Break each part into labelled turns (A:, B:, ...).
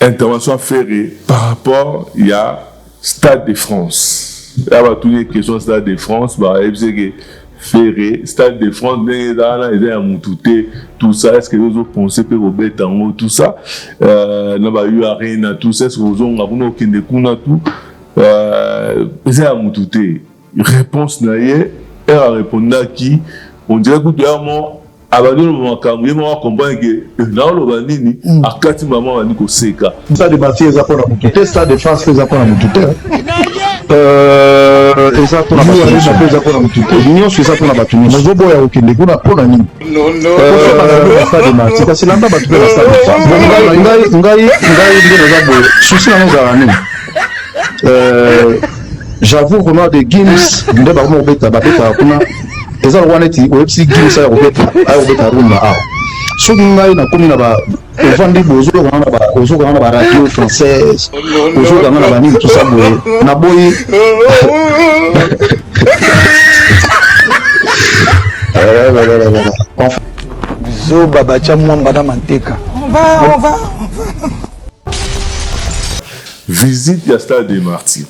A: intervention ferrée par rapport il y a Stade de France. Il y a toutes les questions Stade de France, ferré, Stade de France, tout ça, est-ce que vous avez pensé que vous avez tout ça, n'a pas eu arena, tout ça, est-ce que vous avez aucun tout, c'est à moutouté. Réponse naïe, elle a répondu à qui, on dirait que tu as mon abandonné mon camp, il m'a compris que dans le bandini, à 4 mamans, on a dit que c'est ça.
B: Stade de Marseille, ils apprennent à moutouté, Stade de France, ils apprennent à moutouté. Exactement. L'union sur ça pour la bâtiment. Mais je bois au Kenya, on a pour la nuit. Non. Stade de Marseille, parce que là, on va battre la Stade de France. J'avoue vraiment des games, on doit vraiment bêta, et ça on est au FC games ça on bêta rumba. Ce qu'on a na comme na ba vendre bozo na ba radio française, bozo na ba ni tout ça na boy.
C: Zo baba cha mwamba na manteka. On va.
A: Visite ya Stade des Martyrs.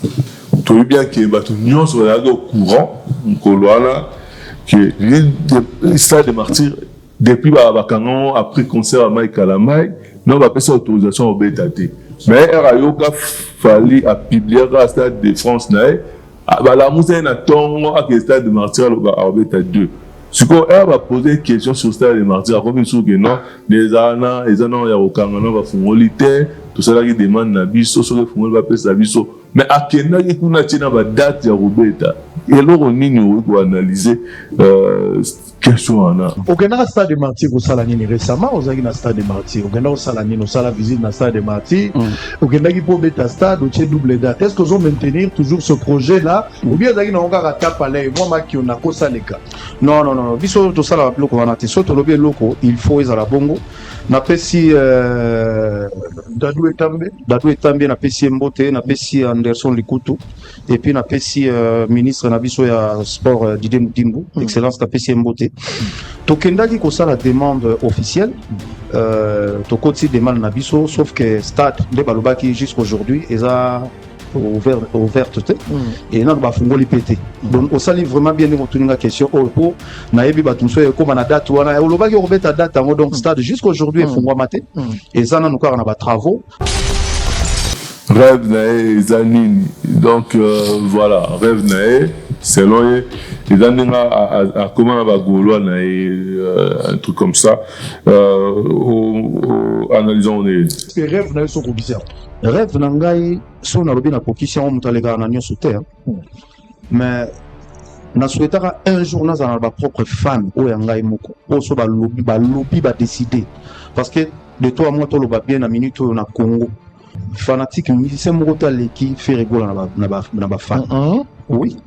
A: Tu veux bien que bato nyonso au courant kolwana que le Stade des Martyrs depuis bakango après concert à Mike Kalamai non va passer autorisation au BTT. Mais Rayoka fallait à publier le Stade de France nae la musique na tongo à Stade des Martyrs au BT2. Ce qu'on va poser une question sur le Stade des Martyrs, comme il dit que non, les années, il y a aucun moment va faire tout ça qui demande na biso, sur le fond va passer la biso. Mais à quel moment il y a une date de Roberta et là on y a analyser question ana.
B: Au Ghana Stade des Martyrs au Salanini récemment, au Ghana Stade des Martyrs, au Ghana au Salanini, au Sala visite na Stade des Martyrs, au Ghana qui peut mettre stade au double date. Est-ce que vous maintenir toujours ce projet là ou bien vous on va taper là et moi qui on a ko saleka.
C: Non. Biso to sala loko wana te soto lobi loko, il faut ezala bongo. Na pesi Dadou Etambe na pesi Mbote, na pesi Anderson Likutu et puis na pesi ministre na biso ya sport Didier Mutimbu, excellence na pesi Mbote. Tokendaki ko sala demande officielle tokoti demande na biso sauf que stade de balobaki jusqu'aujourd'hui eza ouverte et non ba fungoli pété donc on sali vraiment bien retourner question pour na yebi ba tunso comme na date wana o lobaki robeta date donc stade jusqu'aujourd'hui fungwa maté et ça nous encore na ba travaux
A: rêve nae zanini donc voilà rêve nae selon les années à comment va gaulois un truc comme ça analysons
B: les rêves nae sont bizarres.
C: Rêve nangai so na lobi na kokisha on mutalega na nyoso te mais na souhaitera un jour na za ba propre fan o yangai moko o so ba lobi ba décider parce que de toi à moi to lo ba bien na minute na Congo fanatique musicien moko ta leki fait rigoler na ba fan oui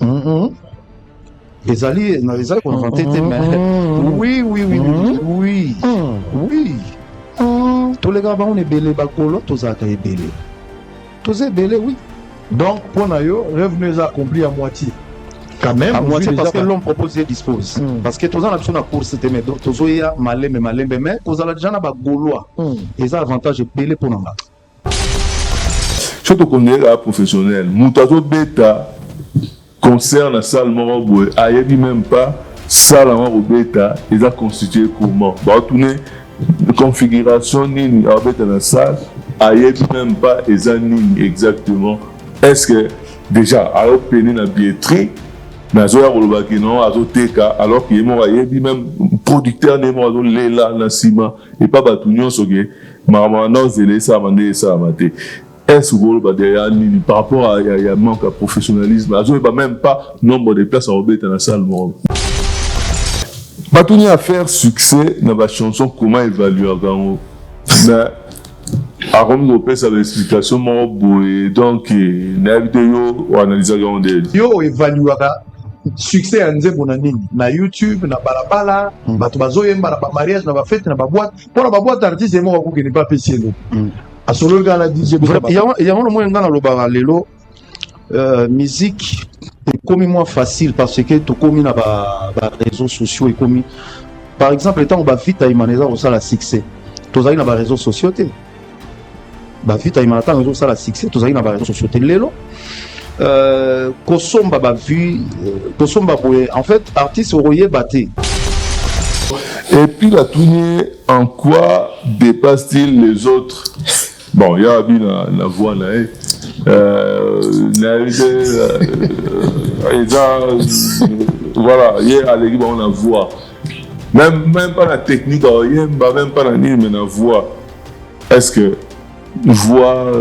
C: ezali qu'on inventé mais oui tous les gars on est belé bakolo tous à belé oui
B: donc pour nayo rêve nous a accompli à moitié quand même
C: à moitié parce que l'homme propose et dispose parce que tous en option à course c'était mais tous ya malembe mais tous à la déjà na bagoloa et ça avantage belé pour nanga
A: surtout qu'on est là professionnel mutazo beta concerne la salle Moroboé ayebi même pas salle Moroboeta ils a constitué comment bah tourner configuration nini avec dans la salle ayebi même pas nini exactement est-ce que déjà alors peine na billetterie na zo ya kolobaki non azoteka alors qu'il est mort ayebi même producteur ne mort lela na sima et pas batu nyonso ke maman non zele ça mandé ça maté est-ce que par rapport à un manque de professionnalisme même pas nombre de places à remettre dans la salle Batouni à faire succès dans la chanson comment évaluer mais à Rome ça l'explication donc na vidéo ou analyser
B: yo évaluer succès anze bonanini na YouTube na balabala bato bazoyemba na ba mariage na ba fête na ba boîte pour ba boîte artiste mo ko ne pas payer à solo gala DJ
C: il y a un moyen dans le lelo musique est comme moins facile parce que tu commis na ba réseaux sociaux et commis par exemple étant on va vite à imaneza au ça la succès tous na ba réseaux sociaux ba vita imanata ngo ça la succès to zali na ba réseaux sociaux lelo kosomba ba vu kosomba boye en fait artiste royer baté.
A: Et puis la tournée, en quoi dépasse-t-il les autres? Bon, il y a la voix là, voilà, il y a la voix. Même pas la technique, même pas la ligne, mais la voix. Est-ce que voix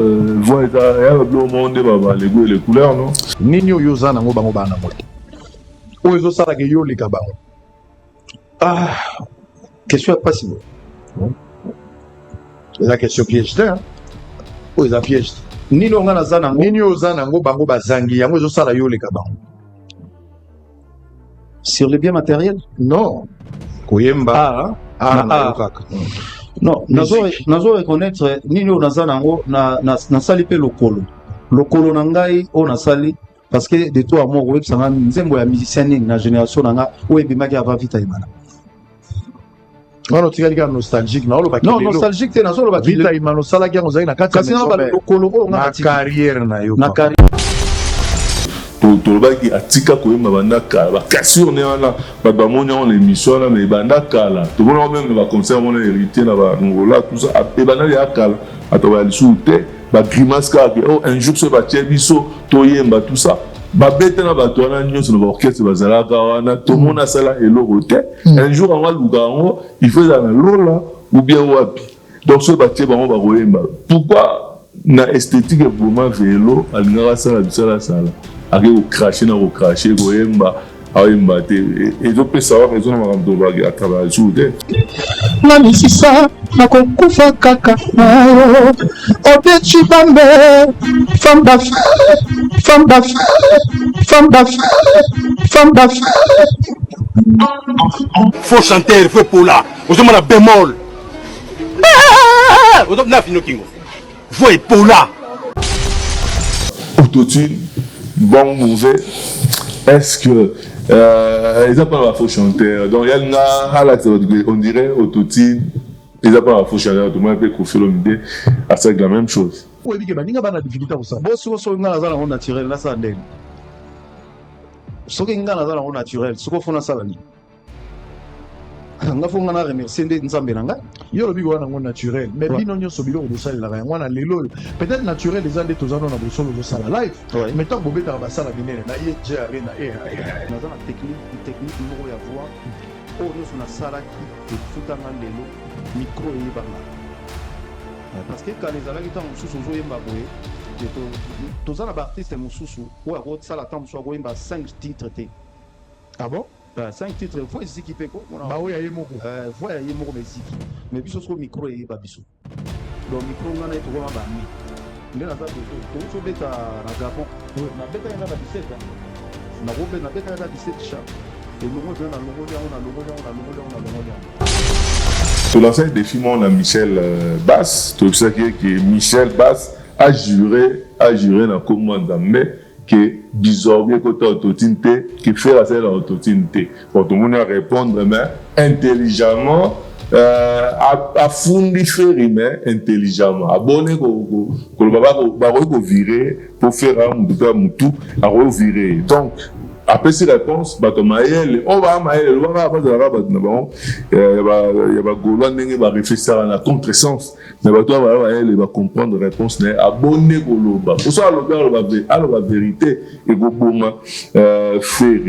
A: est à le monde, les goûts et les couleurs, non?
D: Nino Yozana Mobango Bana Mote. Ozo Sarageyo les Gabon.
C: Ah, question pas si bon.
D: C'est la question piège, hein? Oh, ils ont piège.
C: Nino Zana,
D: Nino Zanango Bango Bazangi, Yamozo Sarayo les Gabon.
C: Sur les biens matériels?
D: Non. Koyemba.
C: Non, nazo reconnaître Nino Nazanango na sali pe lokolo. Lokolo nangai o na sali parce que de toi moi web sanga nzembo ya musicien na génération nanga o ebimaki avant vita imana.
D: Non, tu as nostalgique, non,
C: nostalgique, tu es dans le
D: vita imano sala qui a na kati na carrière na yo.
C: Na carrière.
A: Tolobaki atika koyemba banda kala bakasi on est là babamoni on émission là mais banda kala to bona même ba concert on hérité na ba ngola tout ça et banda ya kala atoba lisute ba grimace ka oh un jour ce ba biso toyemba tout ça ba bete na ba to na nyonso na orchestre bazalaka wana to mona sala eloko te un jour on va luka il faut dans lola ou bien wapi donc ce ba tie ba koyemba pourquoi na esthétique vraiment vélo alingara sala bisala sala avec au cracher na au cracher goyemba ayemba te et je peux savoir raison na makambo à travers jour de
E: na misisa na kokufa kaka nayo obechi bambe femme d'affaires
F: faux chanteur faux pola ozoma na bémol ozoma na fino kingo faux pola
A: autotune bon mauvais est-ce que ils n'ont pas la faux chanteur donc il y a on dirait autotune ils n'ont pas la faux chanteur tout le monde peut confier l'idée à ça la même chose
D: oui mais baninga bana difficulté pour ça
C: bon si on a la naturel là ça ndeng soki nga na naturel soko fona sala ni nga fonga na remercier nde nzambe nanga
D: yo lobi wana ngo naturel mais bino nyonso biloko bosala la ngwana lelo peut-être naturel les ande tozano na bosolo bosala live mais tant bobeta basala binene na ye arena
C: na zana technique moko ya voix o nyonso na sala ki futanga lelo micro yebanga parce que quand les alaki tant mususu ozoyemba boye tozana ba artiste mususu ou a sala tant mususu ozoyemba 5 titres te
D: ah bon
C: 5 titres voix ici qui fait quoi
D: bah oui aye moko
C: voix aye moko mais biso so micro et ba biso donc micro ngana to ba ba mi ndena za to so beta na Gabon na beta na ba 17 na robe na beta na 17 cha et nous on a
A: sur l'ancien défi on a Michel Bass tout ça qui Michel Bass a juré dans commande mais que bizarrement côté autotune qui fait la scène autotune pour tout le monde répondre mais intelligemment à fundi faire mais intelligemment abonné ko baba ko virer pour faire un mutu à revirer donc après ces réponses bato maël on va maël on va pas de la rabat bon il y a ba gola ndenge ba réfléchir à la contresens mais bato va maël va comprendre réponse né abonné ko loba pour ça la vérité et go boma faire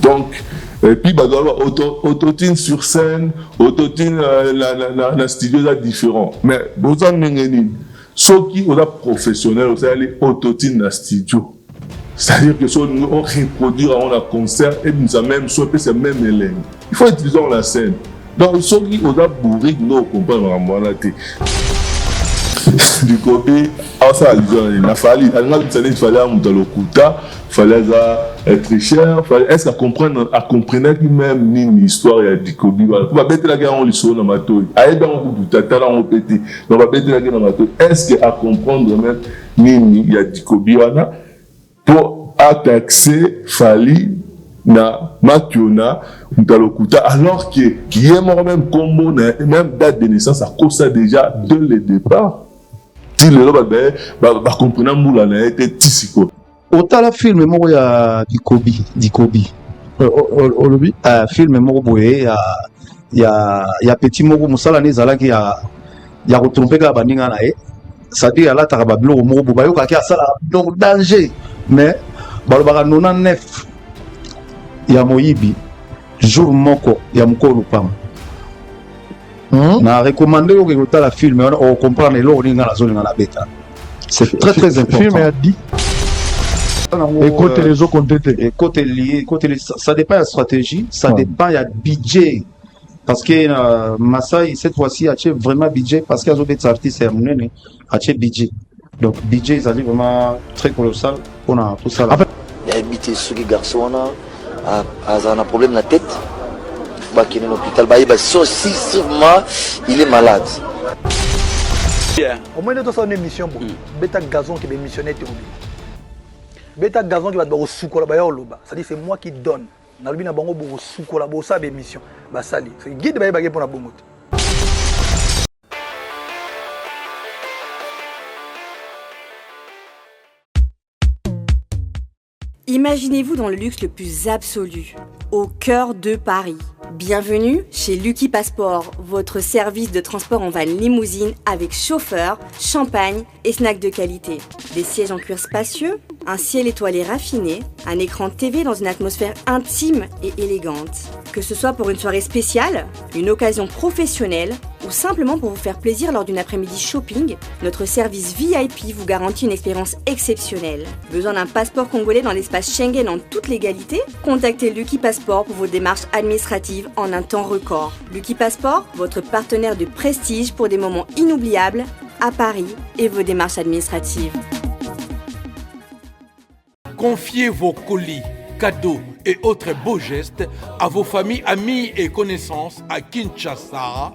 A: donc et puis bah autotune sur scène autotune la studio est différent mais besoin n'engeni ceux qui ont professionnel aussi aller autotune na studio c'est-à-dire que soit on reproduire on a concert et nous a même soit c'est même élève il faut utiliser la scène donc ceux qui ont bourré nous comprendre vraiment là du côté ça il a fallu il fallait un mutalokuta fallait être cher. Est-ce qu'elle comprenait même une histoire et Dikobi? On va mettre la guerre en l'histoire dans ma toile. Aïe, dans mon bout, tata, on pété. On va mettre la guerre dans ma toile. Est-ce qu'elle comprendre même Nini, il y a Dikobi, pour attaquer Fali na Mationa Mutalokuta, alors que qui est mort même combo, même date de naissance, à cause ça déjà dès le départ. Si le loba comprenant moula na été tisiko.
C: Otala film moko ya Dikobi.
D: Olobi
C: Film moko boye ya petit moko musala ne zalaki ya retromper ka baninga na ye. C'est-à-dire ala ta ba biloko moko bo bayoka ki asala donc danger mais balobaka 99 ya moyibi jour moko ya mokolo pam. Na recommander yo que la film on comprend le ringa la zone na beta. C'est très très important.
D: Film a dit et côté les autres contestés.
C: Et côté ça dépend de la stratégie, ça dépend il y a budget parce que Masai cette fois-ci a vraiment budget parce qu'il y a des artistes et monene a budget. Donc budget ça dit vraiment très colossal pour tout ça là.
G: Il y a budget ce qui garçon a un problème dans la tête. Qui est à l'hôpital, il est malade.
H: Au moins, nous avons une émission. Beta Gazon qui est missionnaire. Beta Gazon qui va être au soukolo. C'est-à-dire c'est moi qui donne. Dans le bina bango au soukolo, ça c'est émission. C'est guide de pour la bonne.
I: Imaginez-vous dans le luxe le plus absolu, au cœur de Paris. Bienvenue chez Lucky Passport, votre service de transport en van limousine avec chauffeur, champagne et snacks de qualité. Des sièges en cuir spacieux, un ciel étoilé raffiné, un écran TV dans une atmosphère intime et élégante. Que ce soit pour une soirée spéciale, une occasion professionnelle ou simplement pour vous faire plaisir lors d'une après-midi shopping, notre service VIP vous garantit une expérience exceptionnelle. Besoin d'un passeport congolais dans l'espace Schengen en toute légalité? Contactez Lucky Passport pour vos démarches administratives en un temps record. Lucky Passport, votre partenaire de prestige pour des moments inoubliables à Paris et vos démarches administratives.
J: Confiez vos colis, cadeaux et autres beaux gestes à vos familles, amis et connaissances à Kinshasa.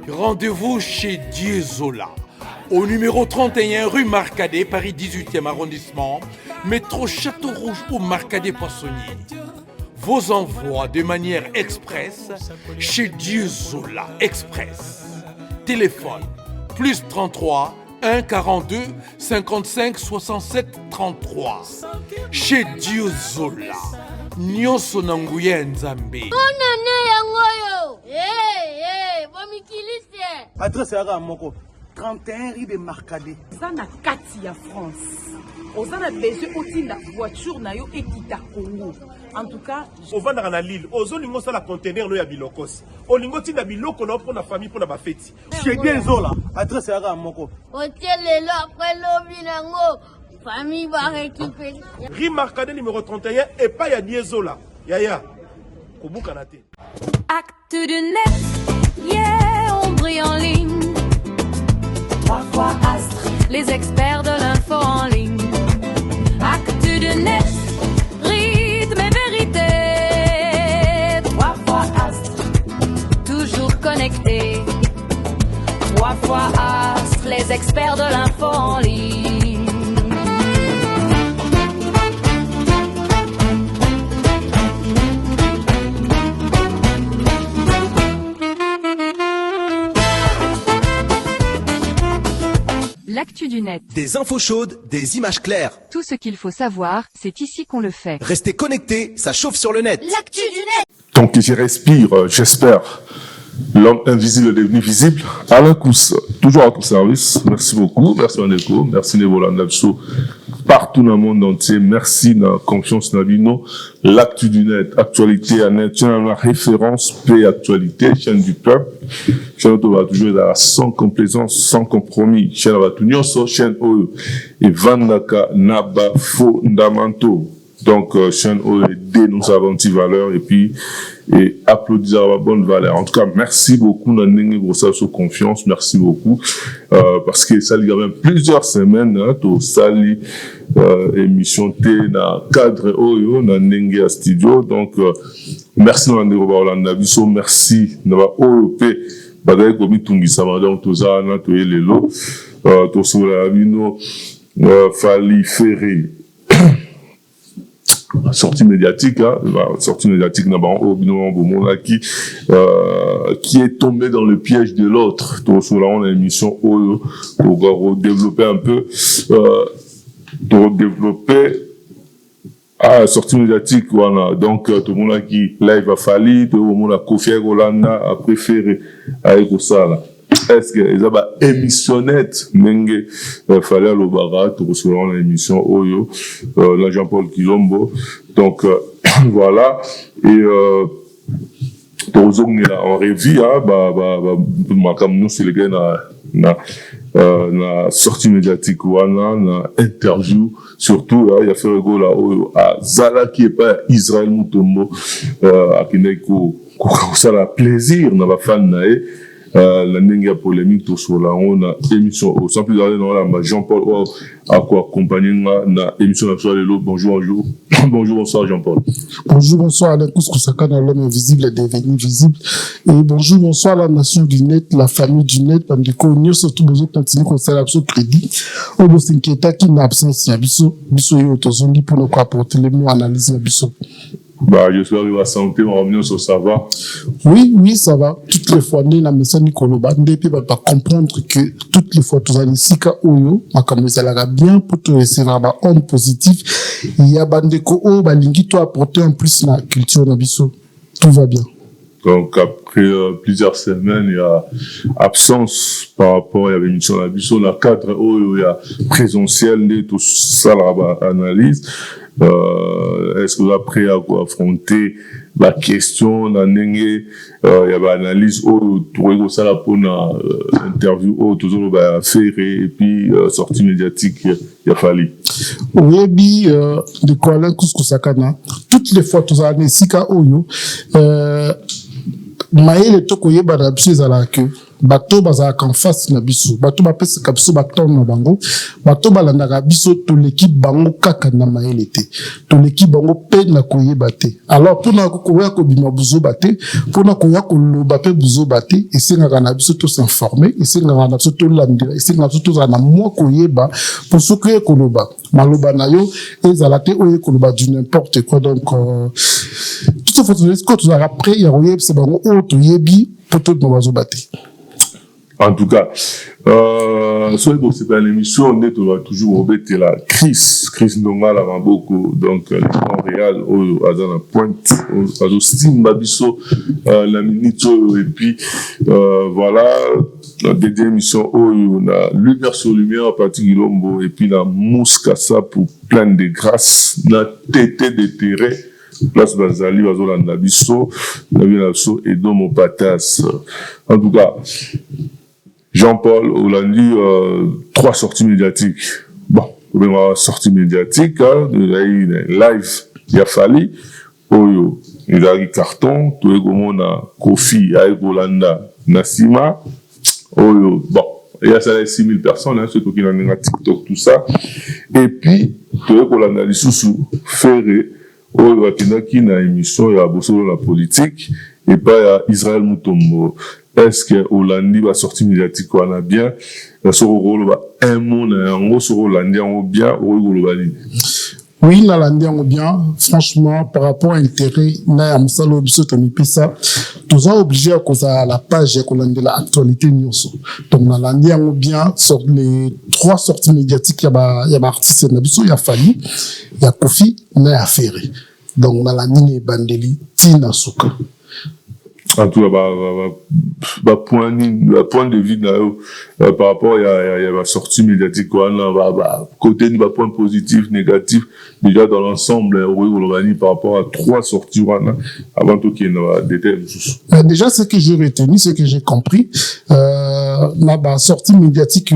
J: Rendez-vous chez Diezola, au numéro 31 rue Marcadet, Paris 18e arrondissement, métro Château Rouge ou Marcadet Poissonnier. Vos envois de manière express chez Diezola Express. Téléphone plus 33 1 42 55 67 33. Chez Diezola. Nyonso nanguya nzambe.
F: Adresse à Moko 31 rue de Marcadet.
K: Zana Katia France. Aux a besoin aussi la voiture na yo ekita Congo. En tout cas,
F: au vendre na Lille, aux olingo ça la conteneur no ya bilokos. Olingo ti na biloko na pour na famille pour na ba fête. Chez Diezola. Adresse à Moko.
L: Hôtel le après lobi nango. Famille va récupérer.
F: Rue Marcadet numéro 31 et pas ya Diezola. Yaya. Kobukanate.
M: Acte du net. Yeah, on brille en ligne. 3 fois Astre, les experts de l'info en ligne. Acte du net, rythme et vérité. 3 fois Astre, toujours connecté. 3 fois Astre, les experts de l'info en ligne.
N: L'actu du net.
O: Des infos chaudes, des images claires.
N: Tout ce qu'il faut savoir, c'est ici qu'on le fait.
O: Restez connectés, ça chauffe sur le net.
L: L'actu du net.
A: Donc je respire, j'espère. L'homme invisible est devenu visible. Alain Kous, toujours à ton service. Merci beaucoup. Merci Andeko. Merci Nevola Nabso. Partout dans le monde entier. Merci de la confiance Nabino. L'actu du net, actualité à net, chaîne la référence, paix, actualité, chaîne du peuple. Chaîne où va toujours être sans complaisance, sans compromis. Chaîne va tout chaîne OE. Et Vanaka Naba Fondamento. Donc, chaîne OED, nous avons une valeur et puis, et applaudir à la bonne valeur. En tout cas, merci beaucoup, Nanenge, pour ça, sur confiance. Merci beaucoup. Parce que ça, il y a même plusieurs semaines, hein, tout ça, émission T, na cadre Oyo, Nanenge à studio. Donc, merci, Nanenge, Rolanda Bisso. Merci, Nava OEP. Bagaye, Komi Tungi Sama, donc, tout ça, na, tout les lots. Tout ça, la Vino, Fali Ferré. Sortie médiatique, hein, sortie médiatique, qui est tombé dans le piège de l'autre. Donc, sur là, on a une émission pour développer un peu, pour développer, sortie médiatique, voilà. Donc, tout le monde qui live a fallu, tout le monde a Kofi Rolanda a préféré avec ça, là. Est-ce que ils ont émissionnette Menge fallait le barat pour se rendre l'émission Oyo la Jean-Paul Kilombo. Donc voilà et on est en revue comme nous c'est les gars na sortie médiatique ou na interview surtout il y a fait le go là à Zala qui est pas Israël Mutombo à Kineko ça la plaisir na ba fan nae la nenga polémique tout sur la on a émission au sans plus aller dans la Jean-Paul à quoi accompagner na émission la soirée l'autre bonjour bonsoir Jean-Paul
E: bonjour bonsoir Alain Kousaka dans l'homme invisible est devenu visible et bonjour bonsoir la nation du net la famille du net parce que nous surtout besoin continuer comme ça l'absolu crédit au bout s'inquiéter qui n'a absence ya biso yo tozondi pour nous apporter les mots analyse ya biso.
A: J'espère que la santé va revenir sur ça va.
E: Oui, ça va. Toutes les fois, nous, la message Nicoloba, nous va comprendre que toutes les fois, tous les sika oyo, comme ça l'a bien pour te recevoir ma onde positive. Il y a bandeko o, balingi to apporter en plus la culture nabiso. Tout va bien.
A: Donc, après plusieurs semaines, il y a absence par rapport à l'émission nabiso, la cadre oyo, il y a présentiel, tout ça, la analyse. Est-ce que vous êtes prêt à affronter la question il y a une analyse tout ça là pour une interview toujours faire et puis sortie médiatique il a fallu
E: oui de quoi là Kousakana toutes les fois tous les sika oyo maïle to koyeba na biso ezala ke bato bazalaka en face na biso bato bapesaka biso baton na bango bato balandaka biso toleki bango kaka na mayele te toleki bango pe na koyeba te alors mpona koya kobima buzoba te mpona koya koloba pe buzoba te esengaka na biso tosinforme esengaka na biso tolandela esengaka na biso tozala na mwa koyeba po soki oye koloba maloba na yo ezala te oye koloba du n'importe quoi donc tout ça faut que tu as après il y a koyebisa bango oyo toyebi po tobima bazoba te.
A: En tout cas, c'est pas l'émission, on est toujours embêté la Chris Ndonga la Mamboko, donc le Montréal, à la pointe, à Simba Bisso, la minute, et puis voilà, des émissions où on a lumière sur lumière à partir de Lombo, et puis la Mouskassa pour plein de grâce, la tété de terrain. Place Bazali, Bazolanda Bisso, Nabiso et Domo Patas. En tout cas, Jean-Paul, on a dit 3 sorties médiatiques. Bon, sortie médiatique, hein, il y a eu live, il a fallu, il y a eu carton, tout le monde a Kofi, avec Rolanda, Nassima, bon, il y a ça 6000 personnes, hein, ceux qui ont un TikTok, tout ça. Et puis, tout le monde a dit sous Ferré, qui n'a émission, il y a beaucoup de la politique, et pas il y a Israël Mutombo. Est-ce que Hollandi va sortir médiatique ou a bien, sur le rôle un monde, en gros, sur Hollandi, on bien, ou
E: oui, Hollandi, on bien, franchement, par rapport à l'intérêt, na amsalo biso ça, tous ont obligé à cause à la page Hollandi la actualité news. Donc, Hollandi, on bien, sur les 3 sorties médiatiques, il y a artiste Nabiso, il y a Fali, il y a Kofi, il y a Ferré. Donc, Hollandi, Bandeli, Tina Souka.
A: En tout cas, point de vue par rapport à la sortie médiatique, côté du point positif, négatif, déjà dans l'ensemble, par rapport à 3 sorties, avant tout qu'il y ait des thèmes.
E: Déjà, ce que j'ai retenu, ce que j'ai compris, la sortie médiatique,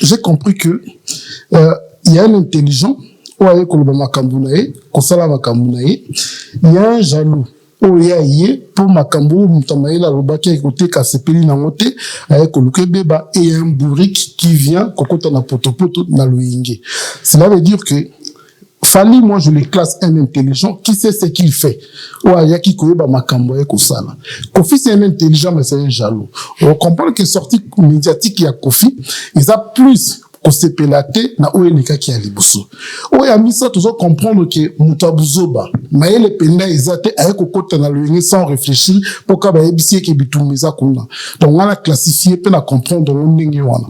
E: j'ai compris que il y a un intelligent oye koloba makambo na ye kosala makambo na ye il y a un jaloux oya ye pour makambo mutamayela lobaki ekoteka sepeli nango te aye koluka beba et un bourrique qui vient kokota na potopoto na loyenge. Cela veut dire que Fally, moi je le classe un intelligent qui sait ce qu'il fait. Oya ki koyeba makambo ye kosala. Kofi c'est un intelligent mais c'est un jaloux. On comprend que sortie médiatique ya Kofi, ils a plus kosepelate na oeleka ki ya liboso. Oya misa toujours comprendre que mutabuzoba mayele penda ezate aye kokota na loyenge sans réfléchir pour ka ba yebisi ke bitumeza kuna. Donc on a classifié pe na comprendre ndenge wana.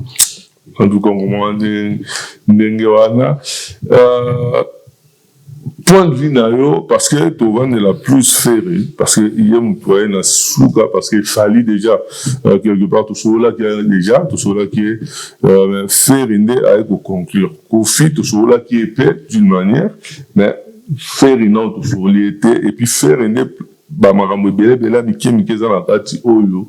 A: En tout cas, comment ndenge wana point de vue nayo parce que Tovan est la plus ferrée parce que il y a un point na souka parce que Fally déjà quelque part tout cela qui est déjà tout cela qui est ferré avec au conclure Kofi tout cela qui est fait d'une manière mais ferré non tout cela était et puis ferré ba makambo bele bela mike za na kati oyo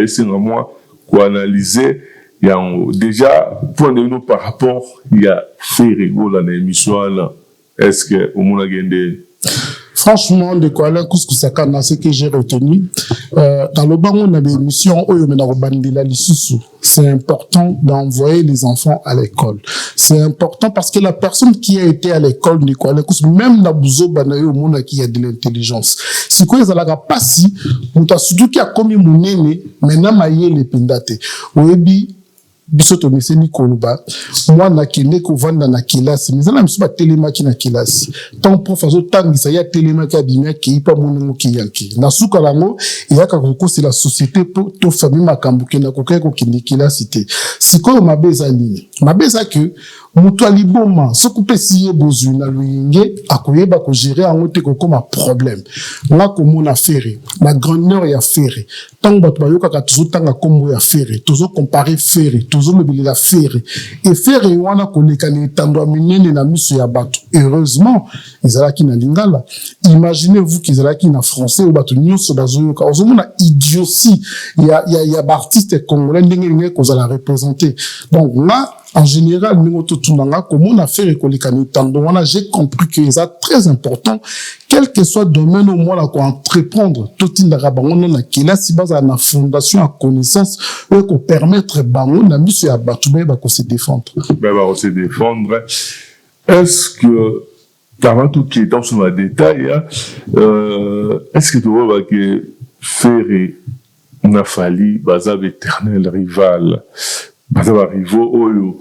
A: et c'est moi quoi analyser il y a déjà point de vue par rapport il y a ferré dans l'émission là. Est-ce que au monde a gagné?
E: Franchement, de quoi là, Kouskou-Sakana, ce que j'ai retenu, dans le banc, on a des missions, c'est important d'envoyer les enfants à l'école. C'est important parce que la personne qui a été à l'école, même la bouzo banayo, au monde qui a de l'intelligence. Si quoi, ils allaient pas si, on t'a surtout qui a commis mon aîné, maintenant, maillé les pindate. Oebi, bisoto meseni koluba moi na kende ko vanda na kilasi mizana misuba telema ki na kilasi tant professeur tangisa ya telema ka bimia ki pa monengo ki yanki na suka lango yaka ko c'est la société pour to famille makambu ke na ko kai ko kindi kilasi te siko mabeza nini mabeza que mutu aliboma sokupe siye bozu na luyenge akoyeba ko gérer en te ko comme problème nga ko mona ferré ma grandeur ya ferré tant bato bayoka ka toujours tanga kombo ya ferré toujours comparer ferré toujours mobile la ferré et ferré wana koleka ni tando minene na miso ya bato heureusement ezalaki na lingala imaginez-vous qu'ils ezalaki na français ou bato nyonso bazoyoka ozomona idiotie ya artiste congolais ndenge ko za la représenter donc là en général, comme on a fait j'ai compris que c'est très important, quel que soit le domaine au moins qu'on entreprendre, tout on a qui là si base à la fondation à connaissance pour permettre bangon à monsieur à Batoubé va se défendre.
A: Va se défendre. Est-ce que avant tout qui est dans le détail, est-ce que tu vois que Ferré n'a fallu baser éternel rival? Parce que rivaux oyo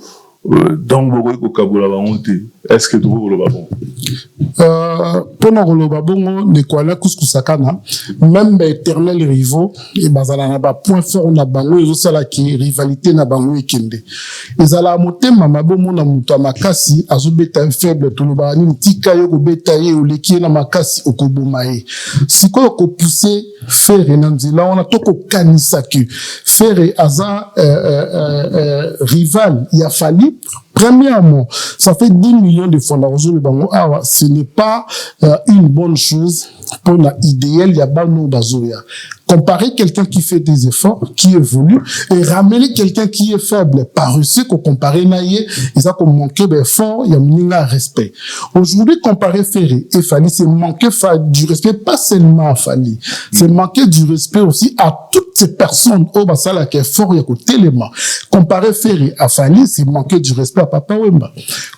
A: donc beaucoup ko kabola bangote est-ce que tu veux le babon
E: pendant le babon ne quoi là Kouskou-Sakana même éternel rivaux et bazala na ba point fort na bango ezo sala ki rivalité na bango ekende ezala motema mabomo na muto makasi azobeta faible to loba ni tika yo ko beta ye oleki na makasi okoboma ye siko ko pousser faire na nzela on a to ko kanisa ki faire aza rival il a fallu. Premièrement, ça fait 10 millions de fois le bango. Ah, ce n'est pas une bonne chose pour l'idéal. Il y a pas no bazoya. Comparer quelqu'un qui fait des efforts, qui évolue, et ramener quelqu'un qui est faible, paresseux, qu'on compare naïe, et ça qu'on manquait d'efforts, il y a un respect. Aujourd'hui, comparer Ferré et Fally, c'est manquer du respect, pas seulement à Fally, c'est manquer du respect aussi à toutes ces personnes, au basala qui est fort, il y a côté l'élément. Comparer Ferré à Fally, c'est manquer du respect à Papa Wemba.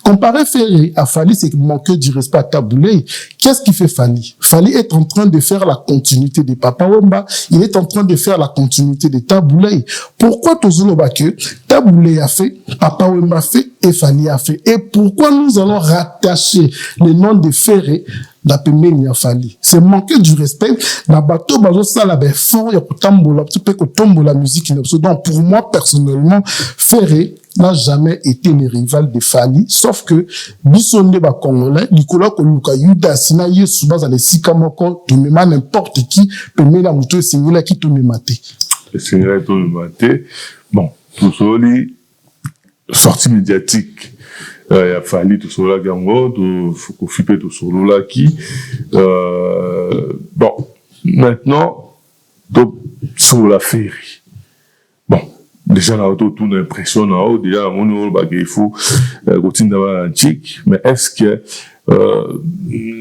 E: Comparer Ferré à Fally, c'est manquer du respect à Taboulé. Qu'est-ce qui fait Fally? Fally est en train de faire la continuité de Papa Wemba. Il est en train de faire la continuité de Taboulé. Pourquoi que Taboulé a fait, Papa Wemba a fait et Fally a fait? Et pourquoi nous allons rattacher le nom de Ferré d'Apemeni à Fally? C'est manquer du respect. La bateau, ça la fort, il y a un peu de la musique. Donc, pour moi, personnellement, Ferré n'a jamais été le rival de Fally, sauf que Bissonde ba Congolais, Nicolas Koluka Yuda Sina Yesu baza le sikamoko, tu me mets n'importe qui, peut me la mouto singula qui tu me maté.
A: Singula tu me maté. Bon, tout ça, sortie médiatique. Il a fallu tout cela gango, tout Foucault tout cela qui. Bon, maintenant, sur la féerie. Bon. déjà na auto tout l'impression na haut déjà mon il faut continuer d'avoir un chic mais est-ce que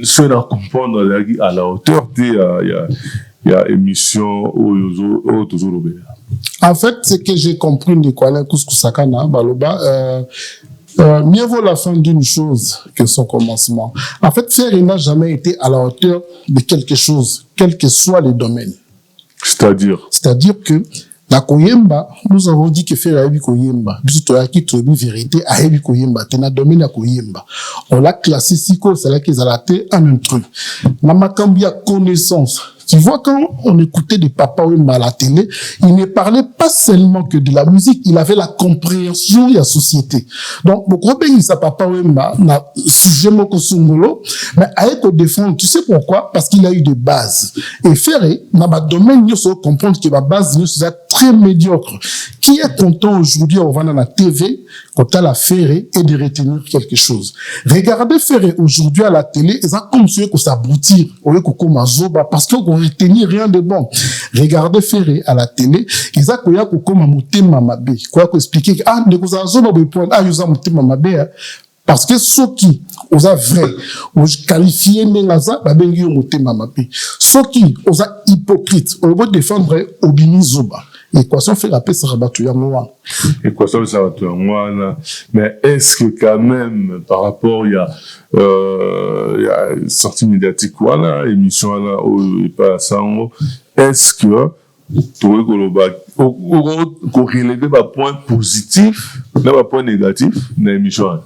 A: cela comprendre à la hauteur il y a émission au toujours
E: en fait ce que j'ai compris de quoi Kouskou-Sakana Baloba mieux vaut la fin d'une chose que son commencement. En fait, Ferré n'a jamais été à la hauteur de quelque chose, quel que soit le domaine. C'est-à-dire que la Koyemba, nous avons dit que Ferré a eu Koyemba. Vérité a eu Koyemba. Tena domaine à Koyemba. On l'a classé Siko, c'est là qu'ils ont raté en un truc. Namakambia connaissance. Tu vois, quand on écoutait des papas à la télé, il ne parlait pas seulement que de la musique, il avait la compréhension de la société. Donc, beaucoup de gens, papa na sujet moko sungolo, mais avec au défendre, tu sais pourquoi? Parce qu'il a eu des bases. Et Ferré, dans le domaine, nous devons comprendre que la base, nous sommes très médiocre. Qui est content aujourd'hui, on va dans la TV, quand à la Ferré, et de retenir quelque chose. Regardez Ferré aujourd'hui à la télé, et ça comme si on s'abrutit, au lieu qu'on mazoba, parce qu'on retenir rien de bon. Regardez Ferré à la télé, et ça qu'on a comme motema mabe. Quoi qu'on explique, ne vous a zoba point, yusa motema mabe, parce que ceux qui, osa vrai, os qualifié nengaza, babengi yo motema mabe. Ceux qui, osa hypocrite, on veut défendre obini zoba. L'équation fait la paix, ça rabat tout yamouan.
A: L'équation, ça rabat tout yamouan. Mais est-ce que quand même, par rapport, il y a sortie médiatique, voilà, émission, là, et pas ça, est-ce que, qu'on relève pas point positif, pas point négatif, dans l'émission?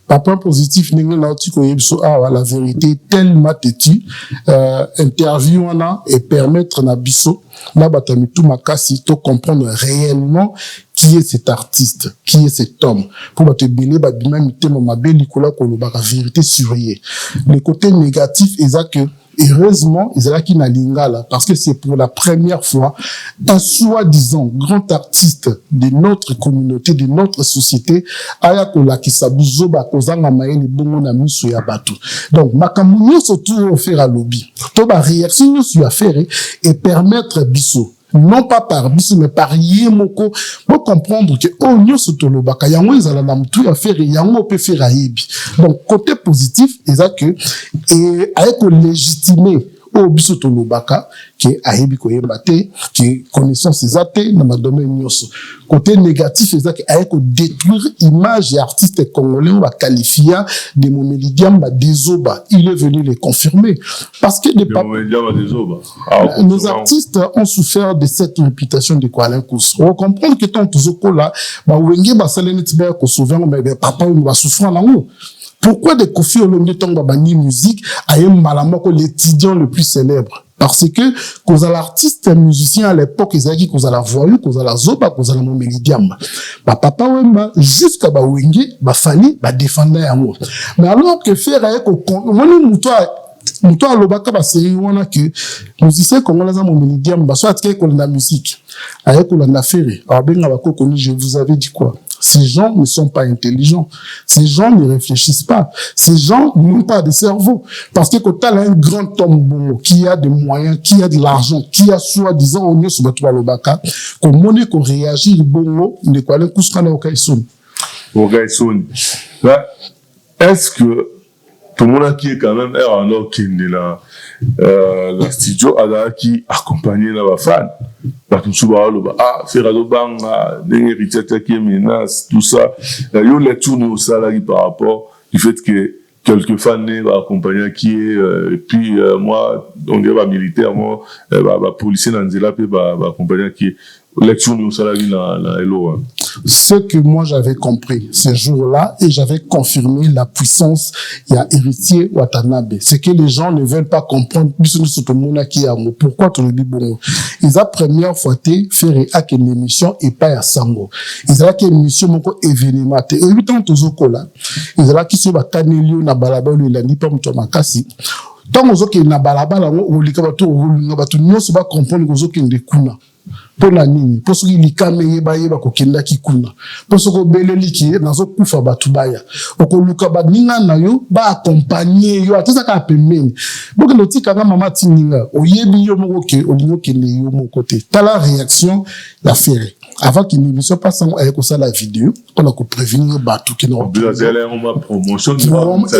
E: Pas point positif, la vérité, tellement têtu, interview, et permettre na biso, là, batami tout makasi, to comprendre réellement qui est cet artiste, qui est cet homme. Pour te bilé, même ma belle Nicolas Koloba, la vérité surveillée. Le côté négatif, est que, heureusement, ils sont qui na lingala, parce que c'est pour la première fois un soi-disant grand artiste de notre communauté, de notre société, aya kola ki sabuzo ba kozanga maeli bongo na miso ya bato. Donc, makamunyo surtout faire à lobby. To ba réaction sur affaire et permettre biso. Non pas par biso, mais par yemoko, pour comprendre que, oh, nyo sotolobaka, yango ezala na mutu ya faire, yango pe faire ayebi. Donc, côté positif, eza que, et, avec légitimer, oh, biso tolobaka, qui ayebi koyembate, qui connaissance ezate, na ma domaine nyoso. Côté négatif, eza que, avec détruire image et artiste congolais, on va qualifier de Momelidiam, Dezoba. Il est venu les confirmer. Parce que nos artistes ont souffert de cette réputation de Kwalen Kous. On comprend que tant que là, wenge basalene tiba ko souvent mais papa on va souffrir là haut. Pourquoi des Kofi Olomide Tongba bani musique a malamoko l'étudiant le plus célèbre? Parce que, cause à l'artiste musicien à l'époque, ils avaient dit cause à la voyou, cause à la zoba, cause à la momelidiam. Papa Wemba, jusqu'à Wenge, Fali, défendre l'amour. Mais alors que faire avec Moutoua Lobaka ba série wana que musicien congolais za momelidiam ba soit que la musique avec la Ferré. Alors ben ngabako connu, je vous avais dit quoi? Ces gens ne sont pas intelligents. Ces gens ne réfléchissent pas. Ces gens n'ont pas de cerveau. Parce que quand tu as un grand homme bon, qui a des moyens, qui a de l'argent, qui a soi-disant au mieux sur Moutoua Lobaka, qu'on monnaie qu'on réagit bon, ne quoi le couskana au Kaïsoun.
A: Au Kaïsoun. Là, est-ce que tout le monde qui est quand même alors qui est là, la studio qui accompagné la fan, tout Ferrado Banga, l'héritage qui est menace, tout ça, il y a eu les tournées au salarié par rapport du fait que quelques fans vont accompagner qui est, et puis moi, on dirait militaire, moi, policier dans Nzela va accompagner qui est.
E: Ce que moi j'avais compris ce jour-là, et j'avais confirmé la puissance, il y a héritier Watanabe. C'est que les gens ne veulent pas comprendre pourquoi tu le dis bon. Ils ont première fois fait une émission et pas à Sango. Ils ont une émission moko événement. Et 8 ans tous là. Ils ont qui se bat Kanelio na balabala il a dit pas mtomakasi. Tant que na balabala on likabatu nyonso ba comprendre que zoki ndekuna. Pour la nini, pour ce qui est kameye baye ba kokenda kikuna, pour ce ko beleli ki nazo kufa batubaya, okoluka ba ninga na yo ba accompagner yo atisa ka pemeni. Boke loti kanga mama tininga, oyebi yo moko ke olingo ke le yo mon côté. T'as la réaction la Ferré. avant qu'il n'émission pas sans avec ça la vidéo on a prévenir bateau qui n'ont
A: pas on promotion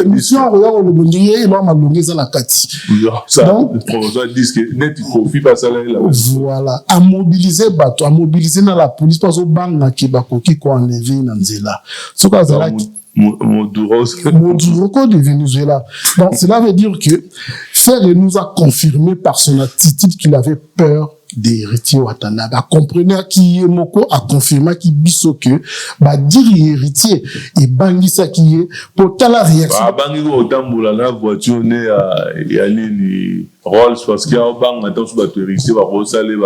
E: émission regarde le bondier il va m'allonger ça la kati
A: donc promotion disque net il confie pas ça là
E: voilà à mobiliser bateau à mobiliser dans la police parce que banga qui ba koki ko enlever na nzela ce que ça là Maduro du Venezuela. Donc, cela veut dire que Ferre nous a confirmé par son attitude qu'il avait peur d'héritier Watanabe. A comprenez qui est Moko, a confirmé qui biso que, bah, dire héritier, et bangi ça qui est, pour la réaction.
A: Ah, bangi autant boula la voiture, né à Yanni Rolls, parce qu'il y a un bang, attends, sur le héritier, va ressaler,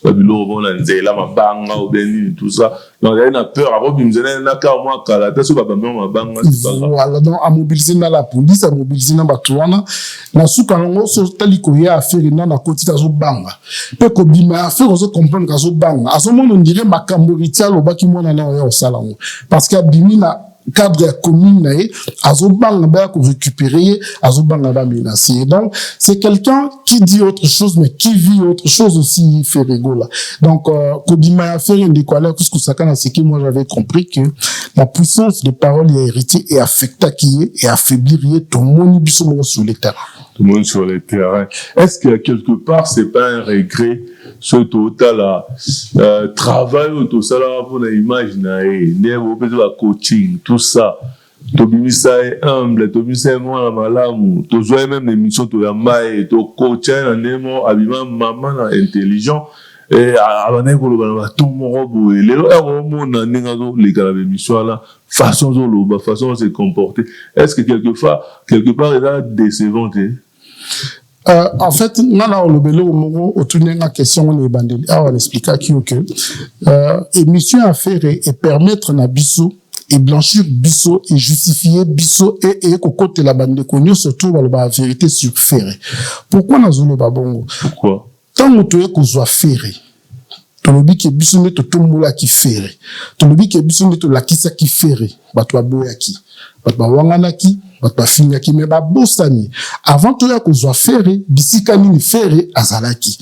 A: babilo bona nzela mabanga obeni tout ça donc il y a peur à robin nzela na ka moi kala ta so babamma mabanga
E: voilà donc à mobiliser dans la police à mobiliser dans batouana na suka ngo so taliko ya affaire na kotita zo banga pe ko bima affaire zo comprendre ka zo banga à ce moment on dirait makambo ritialo baki mona na yo sala ngo parce que bimi na cadre commune nae azobanga ba ko récupérer azobanga ba menacer donc c'est quelqu'un qui dit autre chose mais qui vit autre chose aussi fait rigola donc Kodima a fait une décoller tout ce que ça kana c'est que moi j'avais compris que la puissance de parole est héritée et affecta qui est et affaiblir tout le monde sur le terrain
A: tout le monde sur le terrain est-ce que quelque part c'est pas un regret ce total travail tout ça là pour l'image nae ne besoin de coaching tout ça tobimisa humble tobimisa moi malamu tozoa même émission to yambaye to coacher na nemo abima maman intelligent et abana ko loba to morobo et lelo mona ninga zo les gars émission là façon zo loba façon se comporter est-ce que quelque part il a décevant
E: en fait, nana olobelo omongo otuné na question on est bandeli. On explique que émission à faire et permettre na biso et blanchir biso et justifier biso et kokote la bande konyo surtout la vérité sur Ferré. Pourquoi na zolo babongo?
A: Pourquoi?
E: Tant que tu es Ferré. Tolobi ke biso ne to tombola ki Ferré. Tolobi ke biso ne to lakisa ki Ferré. Bato aboya ki. Bato bawangana ki. Bato bafinga ki. Mais babosani. Avant to ya kozwa Ferré, bisika nini Ferré azalaki.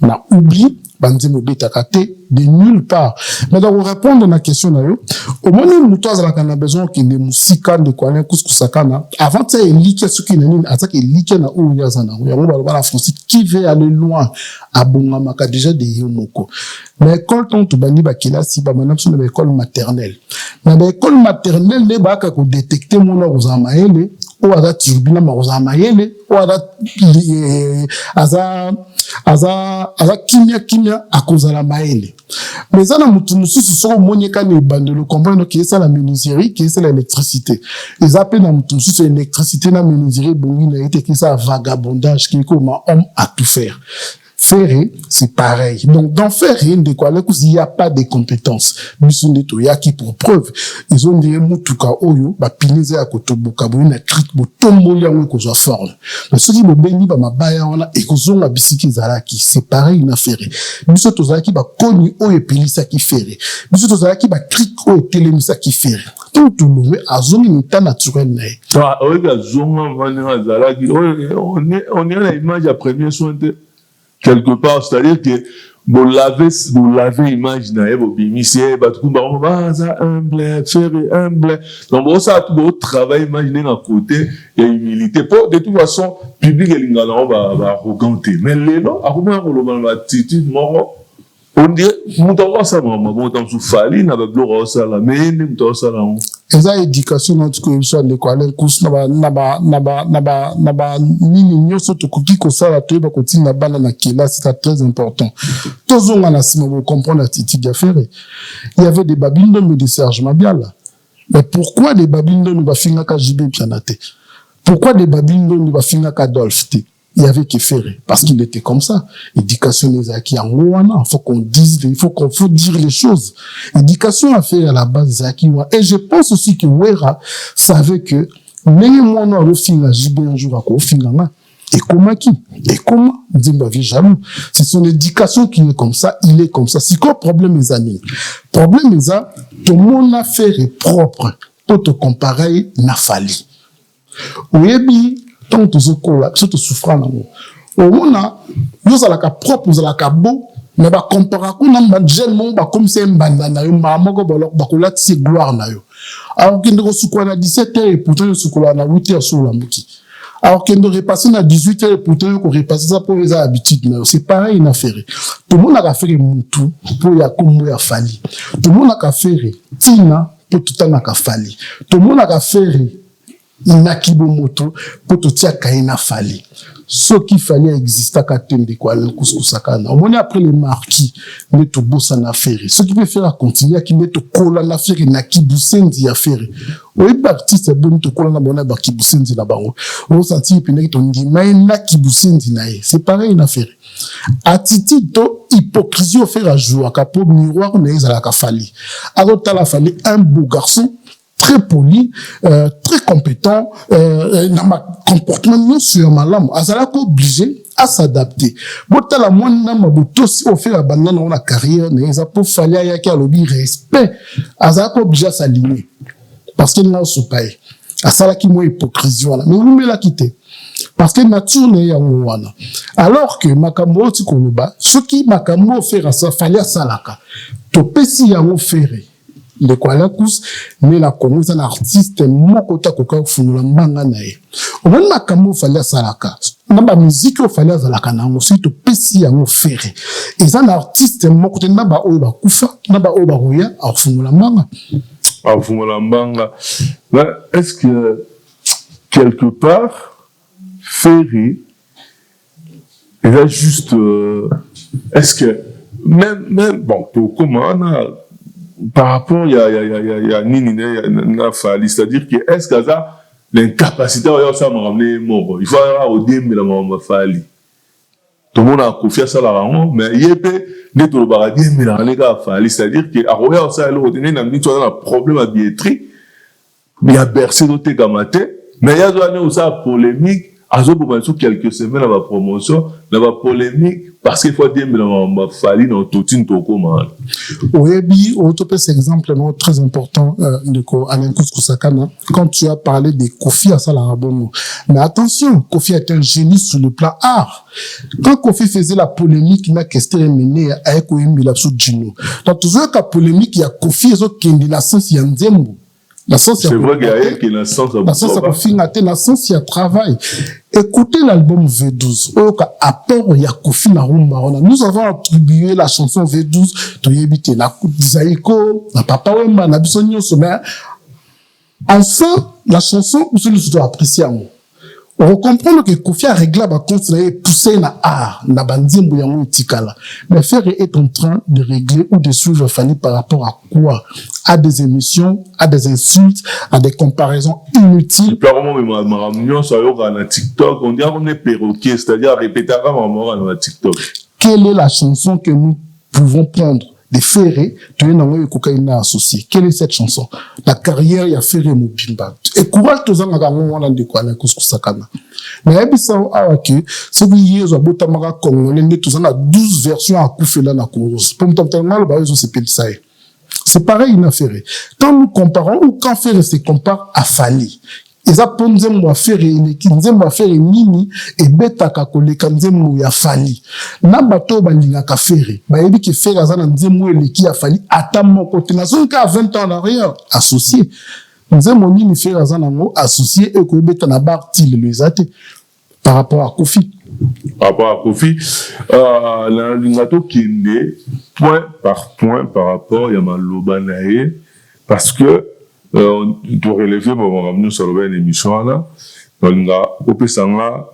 E: Na oubli banzemo betakate de nulle part. Mais donc répondre à la question na yo, au moment où nous avons a besoin que les musika de quoi les kuskusakana avant ça elikia ce qui nani attaque elikia na ou yazana. Ya ngo ba la France qui veut aller loin à Bongama déjà de yomoko. Mais école ton to bani ba kelasi ba manam sur l'école maternelle. Na l'école maternelle ne ba ka ko détecter mon ozama ele ou ada turbina ma ozama ele ou ada aza kimia à cause de la maëlle. Mais ça, nous sommes moniaka ne bandelo comprendre que c'est la menuiserie, que c'est l'électricité. Ils appellent na mutusu l'électricité na menuiserie bongi na été que ça vagabondage qui comment homme à tout faire. Ferré, c'est pareil. Donc, dans Ferré, il n'y a pas de compétences. Bisondeto, il y a qui pour preuve. Ils ont dit, Moutuka Oyo, ba pineze à Kotoboka, na crit, bo tombolia ou ko soit forme. Mais ceux qui me béni, ba mabaya, on a, et ko zonga bisiki zaraki. C'est pareil, na Ferré. Bisoto zaraki, ba koni oye pelisa ki Ferré. Bisoto zaraki, ba crit oye telemisa ki Ferré. Tout le monde a zongi l'état naturel, nae.
A: Ah, oye, zonga, vanira zaraki. On est à l'image à premier soin de, quelque part, c'est-à-dire que vous l'avez imaginé, vous bimissez, ça humble, Ferré, humble. Donc, vous ça, vous travail, imaginez à côté, il y a humilité. De toute façon, public et l'ingala, va arroganter. Mais les noms, à comment on va attitude, on dit, on ça, on sous fali, n'a pas bloqué ça là, mais on ça là.
E: Eza éducation na tuko yebso de quoi les courses naba nini nyoso to kuki ko sala to ba koti na bana na kela c'est très important. Tozonga na sima vous comprendre l'attitude à faire. Il y avait des babines de Serge Mabiala. Mais pourquoi des babines de ba finga ka JB Pianate? Pourquoi des babines de ba finga ka Adolphe T? Il y avait que Ferré, parce qu'il était comme ça. Éducation des acquis en Ouana, faut qu'on dise, faut dire les choses. Éducation à faire à la base des acquis. Et je pense aussi que Ouera savait que, même moi, on a le fin à JB un jour à quoi, fin à et comment, Zimba jaloux. C'est son éducation qui est comme ça, il est comme ça. C'est quoi le problème, mes amis? Problème, mes amis, tout le monde affaire est propre. Pour te comparer, n'a fallu. Oui, tant que tu souffres, on a, nous allons propre, nous allons beau, mais ba compara ko na jeune mon ba comme c'est mbanda na yo mamoko ba ko lati gloire na yo alors que ndo sukwa na 17h et pourtant sukwa na 8h sur la muki alors que ndo repasser na 18h et pourtant ko repasser ça pour les habitudes na c'est pareil une affaire tout le monde a fait mutu pour ya kombo ya fali tout le monde a fait tina pour tout temps na fali tout le monde a fait inakibo moto pour tout tia kaina fali ce qui fallait exister à Katembe quoi le couscousakana on est après les marquis mais tout beau ça na faire ce qui peut faire à continuer qui met tout cola na faire na kibusendi à faire oui artiste bon tout cola na bona ba kibusendi na bango on sentit puis ton dit mais na kibusendi na c'est pareil une affaire attitude hypocrisie au faire à jouer à capo miroir na ezala ka fali alors t'as la fali un beau garçon très poli, très compétent, dans ma comportement non sur ma lame, azala ko obligé à s'adapter. Bota la moindre ma boto si on fait la banane dans la carrière, mais ça peut falloir y a lobby respect, azala ko obligé à s'aligner parce qu'il n'a pas paye. Azala qui moi hypocrisie voilà, mais vous me la quitter. Parce que nature n'est pas wana. Alors que makambo ti koloba, ce qui makambo faire ça fallait salaka. To pesi yango faire. Le Kwalakus, mais la Congo, c'est un artiste, mokota koka funula manga nae. Au moins, ma kamo fallait salaka. Naba musique au fallait salaka na aussi to pesi yango ferré. Et c'est un artiste, mokota naba oba kufa, naba oba roya, au funula manga.
A: Au funula manga. Mais est-ce que, quelque part, ferré, et là juste, est-ce que, même, bon, pour comment on a, par rapport, il y a Nini, c'est-à-dire que est-ce que ça, l'incapacité à ça m'a ramené mort. Il faut avoir au dé, mais la m'a fallu. Tout le monde a confié ça là, mais il y a peu de tout le baradie, mais la a fallu. C'est-à-dire que à regarder ça, il y a un problème à billetterie, il y a bercé d'autres gamate, mais il y a aussi une polémique. Azo pour quelques semaines à la promotion, la polémique parce qu'il faut dire mais on fallu dans tout une toko mal.
E: Oyebi, autopé c'est exemple très important de Alain Kouskou-Sakana quand tu as parlé de Kofi Asala-Rabono. Mais attention, Kofi est un génie sur le plan art. Quand Kofi faisait la polémique, il n'a qu'à se mener avec Oyembi la Soudjino. Donc toujours la polémique, il y a Kofi et autres qui ont la sens il y a Nzembo.
A: C'est vrai qu'il y a un sens à
E: la sens à fingater, la sens il y a travail. Écoutez l'album V12. Apport il y a Kofi Narumba. Nous avons attribué la chanson V12 to yebite na Zaiko, na Papa Wemba, na Bisonyo Sommer. Enfin, la chanson, vous doit apprécier. On comprend que Kofi a réglé la continuer pousser na art, na bandimbo yango itikala. Mais Ferre est en train de régler ou de suivre Fanny par rapport à quoi? À des émissions, à des insultes, à des comparaisons inutiles.
A: TikTok, on dirait qu'on est perroquet, c'est-à-dire répéter à ma TikTok.
E: Quelle est la chanson que nous pouvons prendre de Ferré, tu es dans le cocaïne associé. Quelle est cette chanson? La carrière, il y a Ferré Moubimba. Et courage, tous en agangons, on a de quoi, la Kouskou-Sakana. Mais, il y a que, c'est que hier, ils ont beau tamara congolais, tous en a 12 versions à Koufela na Kouros. Pour me tenter mal, bah, ils ont s'épellé ça. C'est pareil, une affaire. Quand nous comparons, ou quand Ferré se compare à Fali, ils apprennent Nzembo Ferré, Nzembo Ferré Nini, et Beta Kakoleka Nzembo ya Fali. Nabato balinga ka Ferré. Ba yebi ki Ferré azana Nzembo eleki ya Fali, ata mon côté. Na son cas, 20 ans en arrière, associé. Nzembo Nini Ferré azana ngo, associé, et ko Beta na barti le zate. Par rapport à Kofi.
A: Par rapport à Kofi, l'ingato qui est né, point par rapport, il y a ma lobanae, parce que, on doit relever, bon, on va ramener sur une émission là, on a opé-sanga,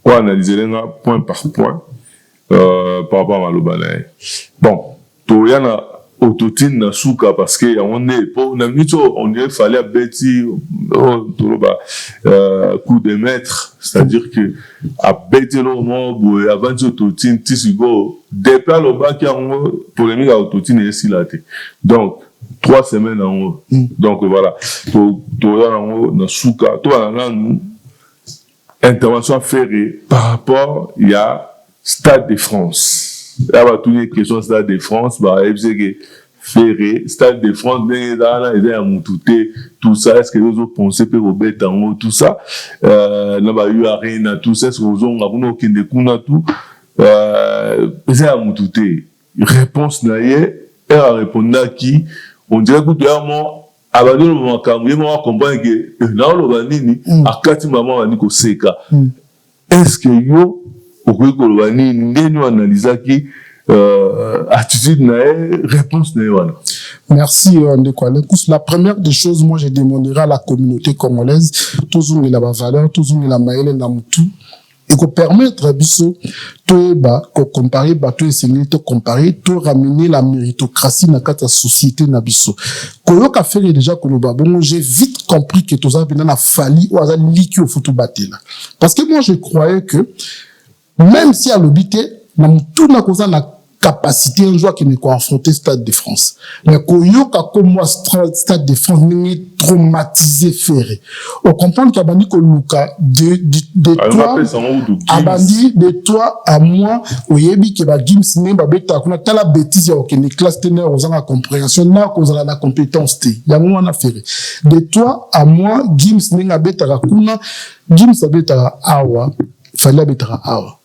A: on a analysé point par point, par rapport à ma lobanae. Bon, il y a une autotine na souka parce que on est pour on est fallait bêti coup de maître, c'est-à-dire que à bêti le mot avant autotine tisigo depuis le bas qui en polémique à autotine et si là donc 3 semaines en haut. Donc voilà, to en haut na souka toi là nous intervention ferrée par rapport il y a Stade de France. Là, va toutes les questions Stade de France, bah, Ferré, Stade de France, tout ça, est-ce que les autres pensaient que Robert Tango, tout ça, là, bah, eu Arena, tout ça, est-ce que vous avez tout, c'est à Moutouté. Réponse naïe, elle a répondu qui, on dirait que tu as mon, abandonné le moment quand on comprend que, là, on va nini, à 4 moments, on va dire seka. Est-ce que yo, au coup que l'on va nini, nous analyser qui, attitude naïe, réponse naïe, voilà.
E: Merci, Ndekwale. La première des choses, moi, je demanderai à la communauté congolaise, toujours il a la valeur, toujours il a maïle, il a tout, et qu'on permettre à Bisso, qu'on compare, to comparer, to ramener la méritocratie dans la société na Bisso. Qu'on a fait déjà que bon, j'ai vite compris que tout ça, a fallu, ou à liquide au photo là. Parce que moi, je croyais que, même si à l'obité, tout n'a causé la capacité un joueur qui n'est pas affronté Stade de France. Mais Koyoka comme moi Stade de France n'est traumatisé ferré. On comprend qu'Abandi Koluka de toi Abandi de toi à moi oyebi ke ba Gims ne ba beta kuna tala bêtise ya okene classe teneur aux la compréhension na cause la compétence te. Ya moi na ferré. De toi à moi Gims ne nga beta kuna Gims beta awa fallait beta awa.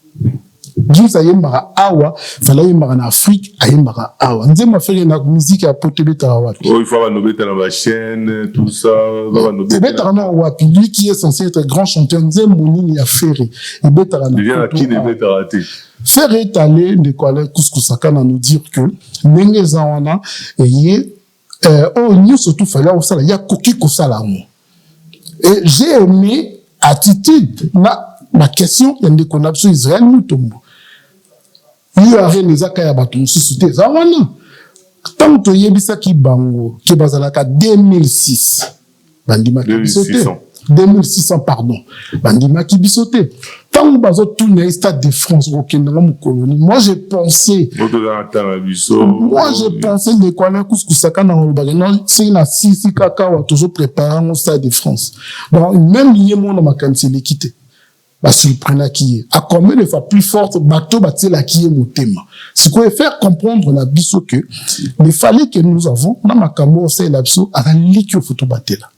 E: Gims ayembara awa, fallait yembara en Afrique, ayembara awa. Nze ma fait la musique à pote beta awa.
A: Oh, il faut avoir nos bêta dans la chaîne, tout ça.
E: Et beta na wapi, lui qui est censé être grand chanteur, Nze Mounini a ferré. Et beta na.
A: Il vient à qui ne bêta raté.
E: Faire étaler de quoi les couscousakana nous dire que, nenge zawana, et oh, nous surtout fallait au sala, ya koki kosala mo. Et j'ai aimé attitude, ma question, il y a des connexions Israël, nous tombons. Il y a rien des accords à bâton sous te zawana. Tant que tu yebisa ki bango, ki bazalaka 2006. Bandima ki bisote. 2600, pardon. Bandima ki bisote. Tant que bazo tourne Stade de France, colonie. Moi, j'ai pensé. Moi, j'ai pensé de quoi la couscousaka na olbagana. C'est une sisi kaka wa toujours préparant au Stade de France. Donc, même lié mon dans ma c'est l'équité. Bah, surprenant qui est. À combien de fois plus forte, bateau, bâti la qui est mon thème. Ce qu'on veut faire comprendre la biso que, les fallait que nous avons, dans ma camo, c'est la biso, à la ligue au photo batté là.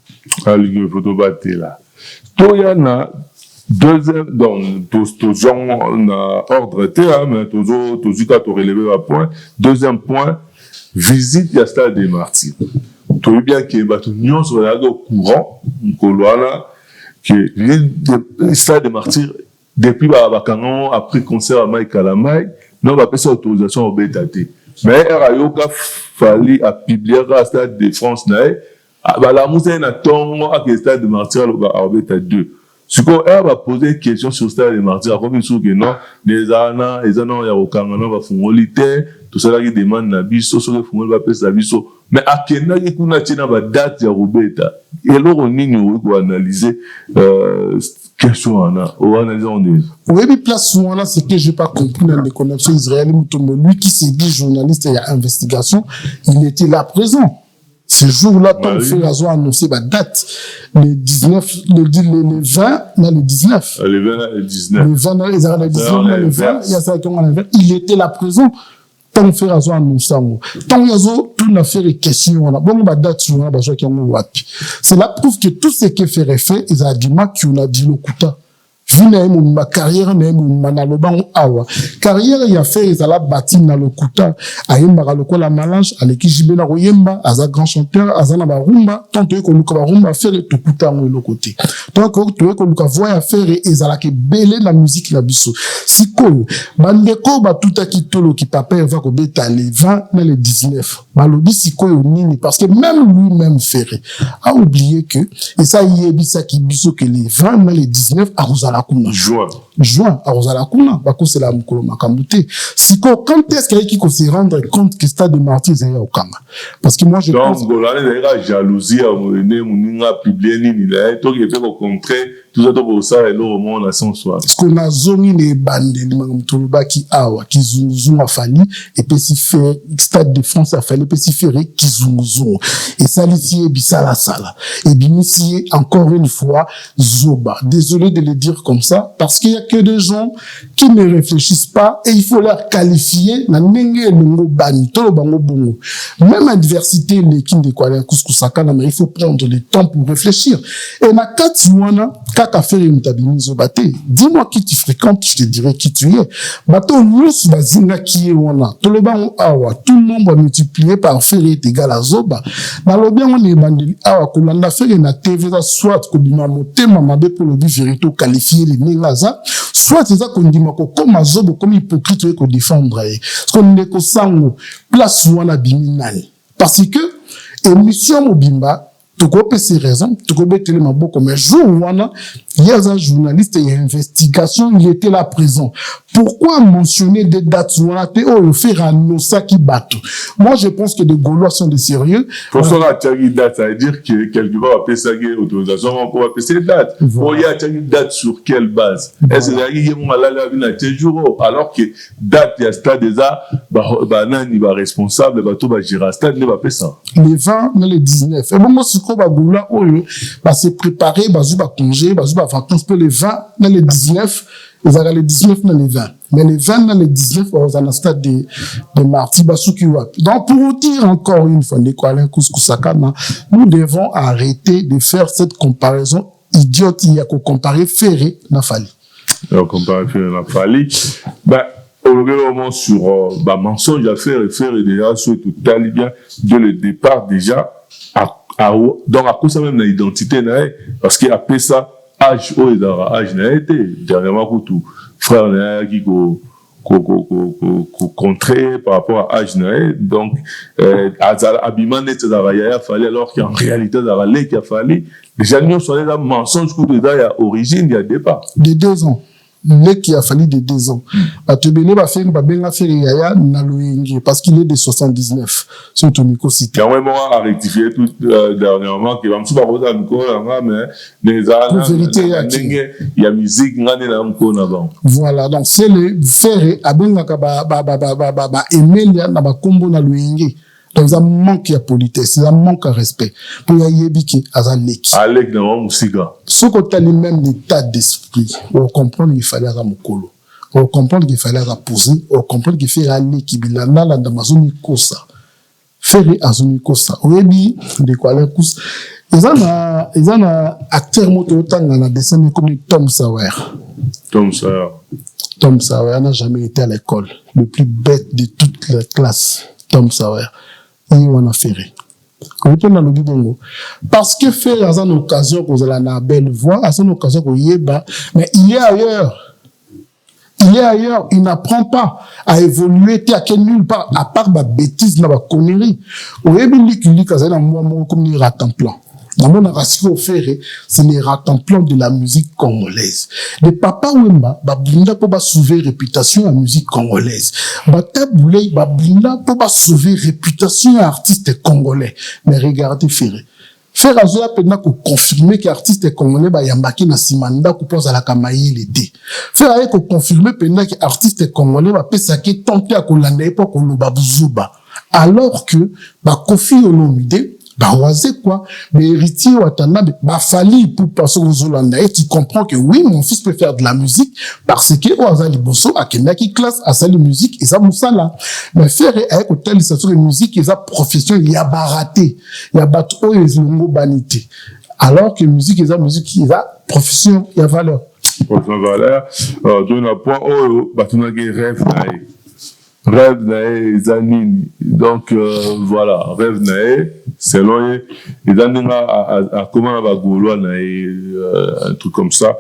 A: À la ligue au photo batté là. Toyana, deuxième, donc, tout genre, on a ordre, mais toujours, quand on relevé un point. Deuxième point, visite à Stade des Martyrs. Tu veux bien qu'il y ait bateau, nous, on regarde au courant, Koloana, que le Stade des Martyrs, depuis Babakangon, après concert à Mike Kalamai, nous avons fait autorisation au BTT. Mais il a fallu à publier le Stade de France. La musique est à le Stade des Martyrs au BT2. Ce qu'on va poser une question sur le Stade des Martyrs, comme il que non, les années, il y a au Kanganon, va faire tout ça qui demande la biso, sur le fond, va faire sa biso. Mais à quel moment il y a une date de Robeta? Et alors, on a analysé question on analyse on est.
E: Oui, place souvent là, c'est que j'ai pas compris dans les connexions israéliennes. Lui qui s'est dit journaliste et à investigation, il était là présent. Ce jour-là, ton frère a annoncé la date, le 19, le 20, non, le 19.
A: Le 20, le 19.
E: Le 20, le 19, le 20, il y a ça qui ont il était là présent. Tant frère a annoncé ça. Tant tout n'a fait les questions. Bon, bah, date sur la base qui ont wapi. C'est la preuve que tout ce qui fait fait, ils ont dit qu'on a dit le kuta. Ma carrière n'est awa carrière il a fait ils a bâti na lokuta ayemba loko la malange aleki jibena royemba aza grand chanteur azana ba rumba tant que luka ba rumba faire tout kuta ngolo côté tant que luka voya faire ezala ke belé la musique la biso sikoyo bandeko ba tuta kitolo ki papa va ko beta les 20 na les 19 balobi sikoyo nini parce que même lui-même Ferré a oublié que et ça yebisa ki biso que les 20 na les 19 a Juin, à Rosalakuna, c'est la Mukolo Makamute. Si quand est-ce qu'il faut se rendre compte que Stade de Martyrs est au Kama? Parce que moi, je pense.
A: Donc, la jalousie à Mourinho, publié, il donc il fait au contraire, tout ça, pour ça, et là, au moins, on a son soir.
E: Parce qu'on a zoné les bandes, les Mangtoluba qui awa, qui zoom a fallu, et puis si fait, Stade de France a fallu, et puis si fait, qui zoom. Et ça, ici, et puis ça, la salle. Et bien, ici, encore une fois, Zoba. Désolé de le dire comme ça, parce qu'il y a que des gens qui ne réfléchissent pas et il faut leur qualifier na ndenge longo bani to bango bongo. Même adversité les qui de quoi couscousaka mais il faut prendre le temps pour réfléchir. Et na kati wana kaka faire une tabinizo baté. Dis-moi qui tu fréquentes, je te dirai qui tu es. Bato nyos bazinga qui est wana. To le bango awa tout le monde va multiplier par faire est égal à zoba. Na lo bien on est bandeli awa kolanda faire na TV soit ko bima motema mabe pour le vérité qualifier les négaza soit c'est ça qu'on dit mako comme azobo comme hypocrite ko défendre ce qu'on est ko sango place wana biminani parce que émission mobimba tu peux ces raisons tu peux mettre les maboko mais jour wana il y a un journaliste et investigation il était là présent pourquoi mentionner des dates wana te o faire un ça qui battent moi je pense que les Gaulois sont des sérieux
A: pour ça la date ça veut dire que quelque part appeler ça autorisation pour appeler ces dates il y a une date sur quelle base est-ce que il y a mon malala vina toujours alors que date il y a stade déjà bah nani va responsable bah tout va gérer stade ne va pas ça
E: les 20 les 19 et bon moi ce qu'on va Gaulois bah se préparer bah va congé bah vacances pour les 20 dans les 19 ils ont les 19 dans les 20 mais les 20 dans les 19 ils ont un stade de marti basuki wapi donc pour dire encore une fois nous devons arrêter de faire cette comparaison idiote il y a qu'à comparer Ferré na Fali
A: comparer Ferré na Fali bah on regarde sur mensonge à faire et faire déjà sur tout bien dès le départ déjà donc à cause même de l'identité parce qu'il a fait ça âge âge n'a été dernièrement tout frère n'a qui contré par rapport à âge n'a donc habillement net il fallait alors qu'en réalité il a fallu déjà nous sommes là mensonge que déjà il y a origine il y a départ
E: de 2 ans le qui a fallu de 2 ans. Atebele va faire babenga faire yaya na loingi parce qu'il est de 79 sur Tomiko City.
A: Il y a vraiment à rectifier tout dernièrement qui va me souba rosa mko mais les ana il y a musique ngane na mko na ban.
E: Voilà donc c'est le faire abenga ka ba Emelia na ba kombo na loingi. Donc ça manque à politesse, ça manque à respect. Pour y yebiki azaleki.
A: Alek na wa musiga.
E: Ce qu'on a même l'état d'esprit, on comprend qu'il fallait à mokolo. On comprend qu'il fallait à poser, on comprend qu'il fallait aller qui bilana la damazoni kosa. Faire azoni kosa. Oyebi de quoi les cous. Ils ont un acteur moto tanga na dessin comme Tom Sawyer.
A: Tom Sawyer.
E: Tom Sawyer n'a jamais été à l'école. Le plus bête de toute la classe. Tom Sawyer. Il y a Ferré. Parce que Ferré a une occasion pour la belle voix, a une occasion pour yeba, mais il est ailleurs. Il est ailleurs, il n'apprend pas à évoluer, à nulle part, à part ma bêtise, ma connerie. Ou yeba l'ikuli kazana moi comme il rate en plan. Dans mon narration Ferré, c'est les ratemplan de la musique congolaise. Les papa Wemba, bablinda pour sauver réputation à la musique congolaise. Bataboulé, bablinda pour sauver réputation à artiste congolais. Mais regardez Ferré. Ferré a joué à confirmer qu'artiste congolais, yambaki na simanda, qu'on pense à la kamaïe l'été. Ferré a confirmé que artiste congolais, pesaki tenter à kolanda époque au Lobabuzuba. Alors que, Kofi Olomide, oisé quoi, mais héritier Watana, fali pour passer aux Hollandais, et tu comprends que oui, mon fils peut faire de la musique, parce que, Oazali Bosso, à Kenaki classe, à sa musique, et ça, moussala. Mais faire, avec hôtel, ça sur musique, et sa profession, il y a baraté, il y a bateau, et longo banité. Alors que musique, et sa musique, il y a profession, il y a valeur.
A: Profession, valeur, donne un point, bateau, rêve, rêve nae zanini donc voilà rêve nae selon les anninga à comment va Gaulois nae un truc comme ça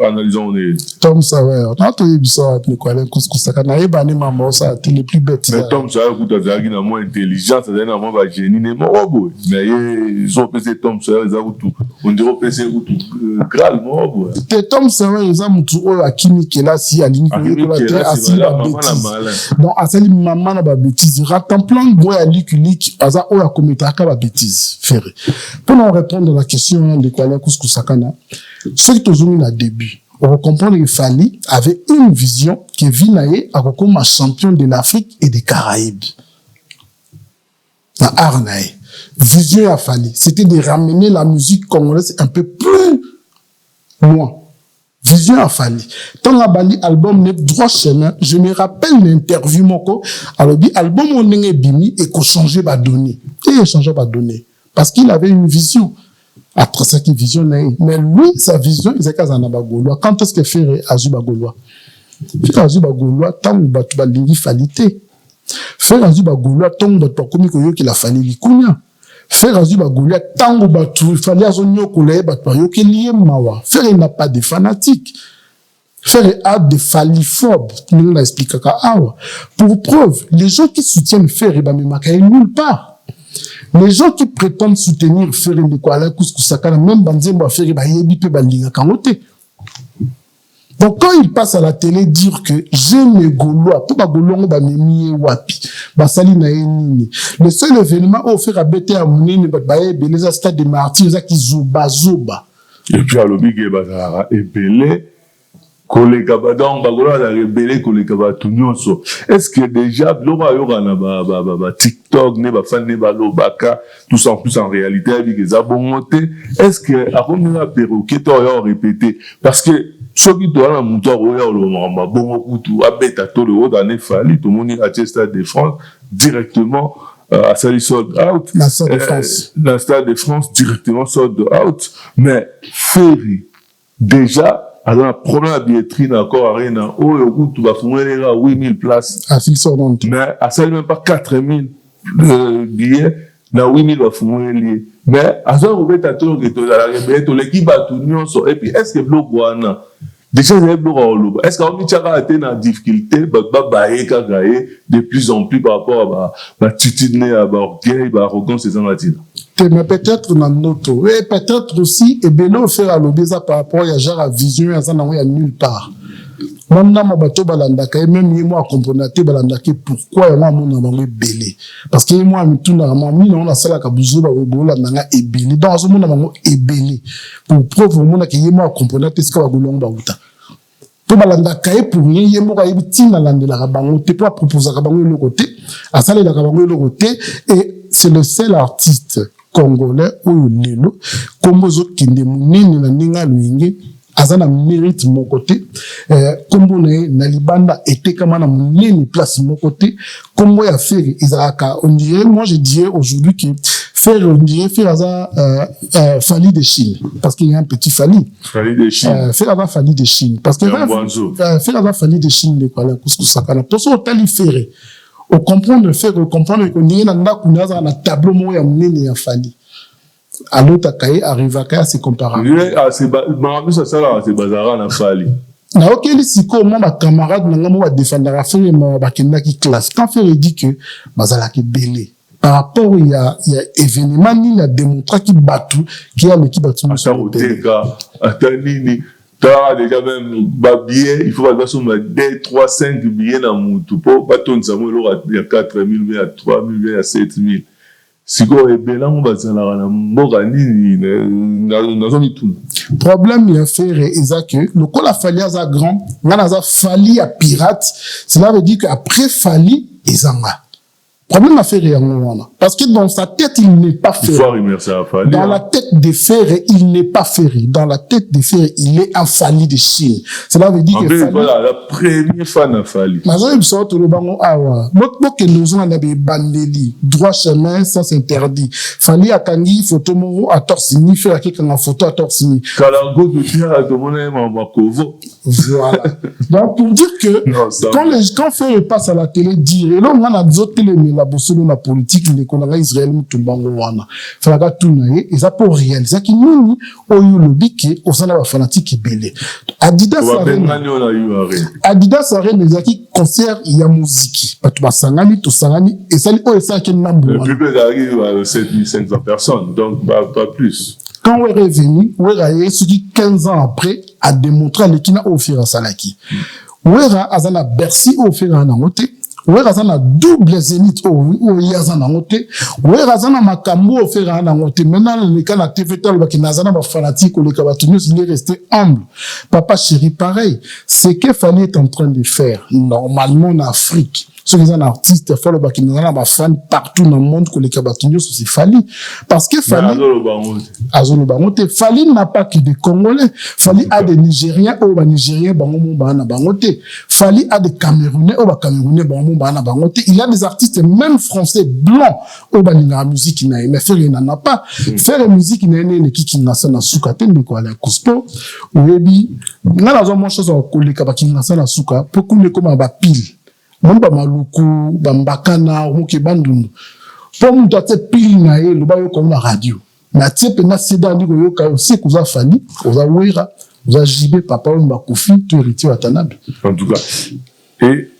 A: analysons les
E: Tom Sawyer n'a pas eu besoin de quoi les couscoussaka nae bani maman ça les plus bêtes
A: mais Tom Sawyer écoute azaki na moins intelligent ça na moins ba génie ne mo mais ils ont pensé Tom Sawyer ils ont tout on dirait pensé tout grave mo
E: Tom Sawyer ils ont mutu o akimi kela si alingi ko asili la bêtise. Donc, asili maman na ba bêtise. Ratemplan boy alikulik, aza oya kometaka ba bêtise. Ferré. Pour nous répondre à la question de quoi les couscoussakana, ce qui tozumi na début, on comprend que Fali avait une vision que Vinaye a comme champion de l'Afrique et des Caraïbes. Na Arnaï. Vision à Fali, c'était de ramener la musique congolaise un peu plus loin. Vision a fallu. Tant la bali album n'est droit chemin, je me rappelle l'interview moko, alors dit album on est bimi et qu'on changeait ba donner. Et changer ba donner. Parce qu'il avait une vision. Après ça, qui vision mais lui, sa vision, il s'est casé en Gaulois. Quand est-ce que fait Azuba Gaulois? Fait Azuba Gaulois, tant que tu vas l'ingi falité. Fait Azuba Gaulois, tant que tu vas commis qu'il a fallu l'ikunya. Faire Azuba Gaulois, tant que tu fallait à son yo koulé, tu qu'il y ait mawa. Faire il n'a pas de fanatiques. Faire a des falliphobes. Nous l'a expliqué pour preuve, les gens qui soutiennent Faire il va me marquer nulle part. Les gens qui prétendent soutenir Faire Ndikoala Kouskousakana, même Banzembo Faire Bayebi pe Balinga Kangote. Donc quand il passe à la télé dire que j'aime les Gaulois, pour ba Gaulois ba memi wapi, ba sali na nini. Le seul événement où Faire abete à Mounini ba Bayebi les stades de martyrs ça qui zoba zoba.
A: Et puis à l'obligé bazara ebele kolega badong bagola la rebelle kolega batunyoso. Est-ce que déjà l'ora yora na ba TikTok ne ba fan ne ba lobaka tout ça en plus en réalité avec les abonnetés. Est-ce que avant de la perroquet t'aurais répété parce que ceux qui doivent la monter au le mamba bon kutu abeta to le haut d'année fali tout le monde à Stade de France directement à Sali sold out
E: la Stade de France
A: la Stade de France directement sold out mais Ferry déjà alors, la première billetterie encore à rien, où tu vas fournir 8000 places.
E: À Filsornante.
A: Mais à ça, même pas 4000 billets, na 8000 va fournir. Mais à ça, on va être à tout le temps, l'équipe a tout et puis, est-ce que le bloc, déjà, c'est bloc en lobe. Est-ce qu'on a été dans la difficulté, de plus en plus par rapport à la attitude, à l'orgueil, à l'arrogance, ces gens-là.
E: Mais peut-être dans notre, et peut-être aussi, et bien, faire à l'obésa par rapport à genre à vision, à ça, à nulle part. Maintenant, ma bateau balandaka, et même moi, componaté balandaka, pourquoi moi, mon amour est belé? Parce que moi, tout normalement, on a ça là, kabuzo, balandaka, est belé. Dans ce monde, amour est belé. Pour preuve, mon a qui est moi, componaté, ce qu'on va goulon, baouta. Pour balandaka, pour rien, yé moi, yé tina lande la rabango, t'es pas proposer la rabango le côté, à ça, la rabango le côté, et c'est le seul artiste congolais ou lelo comme zo kinde munene na ninga luinge azana mérite mon côté comme na libanda était comme na munene place mon côté comme ya faire Isaka on dirait moi je dirais aujourd'hui que faire on dirait faire ça Fali de Chine parce qu'il y a un petit Fali
A: de Chine
E: faire ça Fali de Chine parce que faire ça Fali de Chine de quoi la Kouskousakana pour ça tali faire au comprendre faire comprendre qu'on y a un tableau moyen mené à Fali à l'autre cahier arrive à c'est comparable
A: c'est ça là c'est bazara na Fali
E: na ok les siko moi ma camarade na moi défendre la faire ma bakenda qui classe quand faire dit que bazala qui belé par rapport il y a événement ni a démontré qui battu qui a l'équipe battu
A: ça nini t'as déjà même billet il faut pas sur 2 3 5 billets dans mon tout pour baton ça moi il y a 4000 mais à 3000 mais à 7000 si quoi est bel on va ça là na mboka nini na zone tout
E: problème il a fait Isaac le col a fallu à grand ngana za fali à pirate cela veut dire que après fali ezanga problème à faire parce que dans sa tête il n'est pas ferré. Dans la tête des Ferré il n'est pas ferré. Dans la tête des Ferré il est un Fali de Chine. Cela veut dire que
A: voilà la première fan à Fali.
E: Mais ça il sort le bango awa. Notre que nous on a des bandeli droit chemin ça s'interdit. Fali a kangi photo mo à torsini faire quelqu'un photo à torsini.
A: Kalango de tia à demander ma kovo.
E: Voilà. Donc pour dire que non, quand Ferré passe à la télé dire et là on a d'autres télé la bosolo na politique les konanga Israël mutumbango wana falaka tunaye et ça pour réaliser qui nini oyo lobike osana ba fanatique belé Adidas Arena ezaki concert ya musique batu basangani to sangani et ça o ça qui nambo
A: le public arrive à 7500 personnes donc pas plus
E: quand on est revenu on est ce qui 15 ans après a démontré l'équina offert à Salaki Ouera azana Bercy offert à Nangote Ouera azana double zénith ou yazana ngote Ouera azana makambo offert à Nangote maintenant les cas la TV tal ba kinazana ba fanatique ou les kabatunus il est resté humble papa chéri pareil c'est que Fali est en train de faire normalement en Afrique ceux qui sont artistes follow ba qui nous a fan partout dans le monde que les kabatunyo c'est Fally parce que Fally Azolo Bangote Fally n'a pas que des Congolais Fally a des Nigériens ou Nigériens bango bana bangote Fally a des Camerounais ou Camerounais bango bana bangote il y a des artistes même français blancs ou baninga musique na mais faire il n'en a pas faire musique na ne qui na sana suka tende ko ala kuspo oyebi na la zo mo chose ko le kabaki na sana suka pour qu'on comme ba pile mon ba maluku ba mbakana moke bandundu pour nous doit être pile na ye le ba yo comme la radio na tiepe na seda ndiko yo ka aussi kuza Fally kuza wera kuza jibe papa mba kofi to héritier watanabe
A: en tout cas et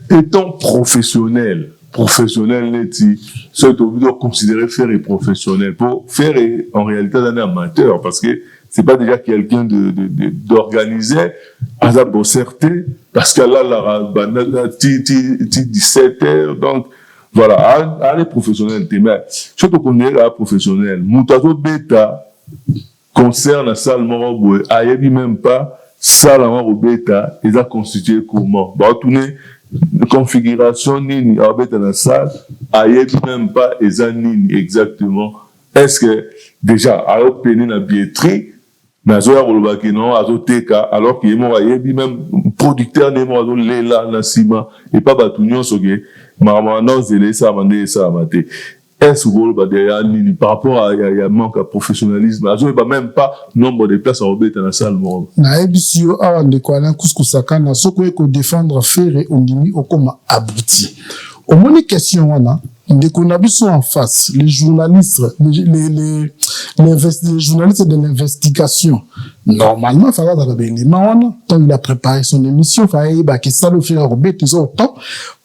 A: étant professionnel neti c'est obligé de considérer faire et professionnel pour faire en réalité un amateur parce que c'est pas déjà quelqu'un d'organiser à la bosserté parce que là la 17h donc voilà aller professionnel mais surtout qu'on est là professionnel mutato beta concerne ça le morobo ayebi même pas ça la morobo-beta ils a constitué comment bah tourner configuration nini abeta na salle ayebi même pas eza nini exactement est-ce que déjà alors peine na billetterie nazo ya kolobaki non azoteka alors que mo ayebi même producteur ne mo azo lela na sima et pas batu nyonso ke mama non zele ça mande ça maté est-ce que nini par rapport à ya manque de professionnalisme azo pas même pas nombre de places à obeta na salle mo
E: na ebisio awa ndeko ala kuskusaka na soko ko défendre faire ondimi okoma abouti au moins question wana ndeko na biso en face les journalistes les journalistes de l'investigation normalement il fallait dans l'élément tant il a préparé son émission fallait que ça le faire obeta autant.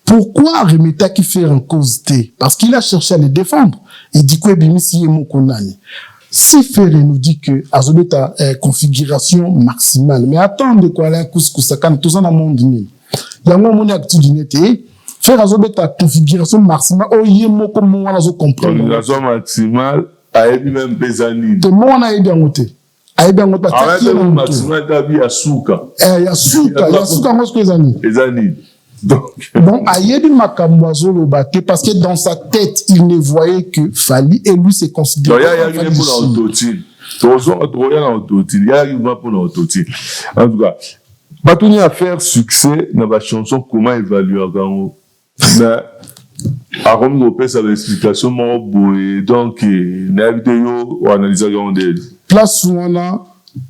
E: Pourquoi Remeta qui fait en cause T? Parce qu'il a cherché à les défendre. Il dit que Bimisi est mon konani. Si Ferré nous dit que Azobeta configuration maximale, mais attendez quoi là, couscousakan, tout ça dans le monde ni. Il y a un moment d'actu du net. Faire Azobeta configuration maximale, oh yé mo comme moi on a comprendre.
A: Configuration maximale, aïe même pesani.
E: De moi on a aidé à monter. Aïe bien on
A: pas. Arrête maximale d'abi à souka.
E: Yasuka moi ce que pesani.
A: Pesani.
E: Donc, Ayebi Makamwazo le battait parce que dans sa tête, il ne voyait que Fally et lui c'est considéré.
A: Il y a rien pour l'autotune. Il y a rien pour l'autotune. En tout cas, Batouni a fait succès dans la chanson comment évaluer Gango. Mais, à Rome, on peut savoir l'explication, donc, la vidéo, on analyse Gango.
E: Place où on a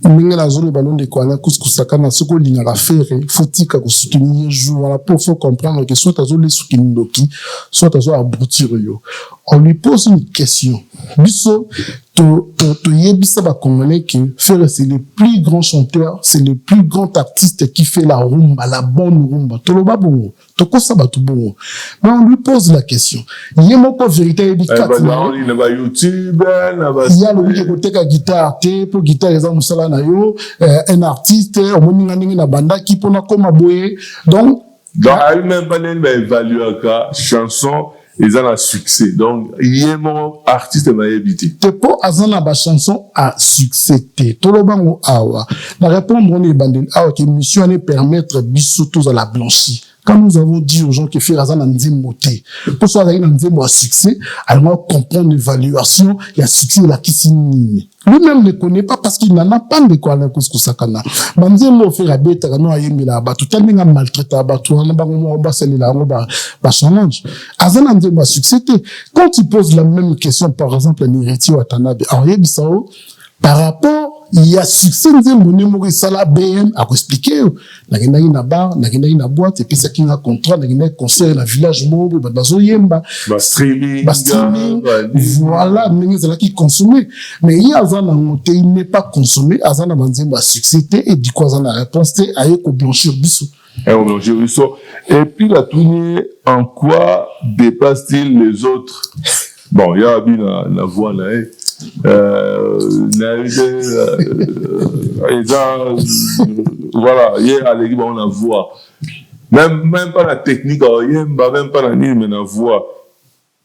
E: ndenge nazolo balon de quoi la kuskusaka na soko linga faire fotika ko soutenir jour voilà pour faut comprendre que soit azole sukindoki soit azo aboutir yo on lui pose une question biso to yebisa ba congolais que Ferré c'est le plus grand chanteur c'est le plus grand artiste qui fait la rumba la bonne rumba to loba bongo to ko sabatu bongo mais on lui pose la question yemo ko vérité ebikat
A: na ba YouTube na ba
E: il y a le côté ka guitare te pour guitare les musala na yo un artiste au moninga ningi na banda qui pona koma boye donc
A: ayi même pas n'en évaluer ka chanson ils ont un succès. Donc, il y a mon artiste m'a évité.
E: Te po azana ba chanson à succès te. Tolobango awa. La réponse on est bandel awa qui mission allait permettre bisoto à la blanchie. Quand nous avons dit aux gens que faire azana nzembo te. Pour ça d'ailleurs nzembo à succès, alors comprendre l'évaluation, il y a succès là qui signe. Lui-même ne connaît pas parce qu'il n'en a pas de quoi la kuskusakana. Banzembo faire abeta no ayemila ba tout tellement maltraité ba tout na bango ba celle-là ba challenge. Azana nzembo à succès te. Quand tu poses la même question par exemple à Nireti Watanabe, Ariebisao par rapport il y a succès nzembo nemori sala BM à expliquer na na bar na boîte et puis ça qui a contrat na concert na village mobo bazo yemba
A: streaming
E: voilà mais c'est là qui consommer mais il y a azana ngote il n'est pas consommé azana banzembo à succès et du quoi azana réponse te ayeko blanchir biso
A: et puis la tournée en quoi dépasse-t-il les autres bon il y a bien la voix là voilà, hier à l'équipe on la voix. Même pas la technique, même pas la ligne, mais la voix.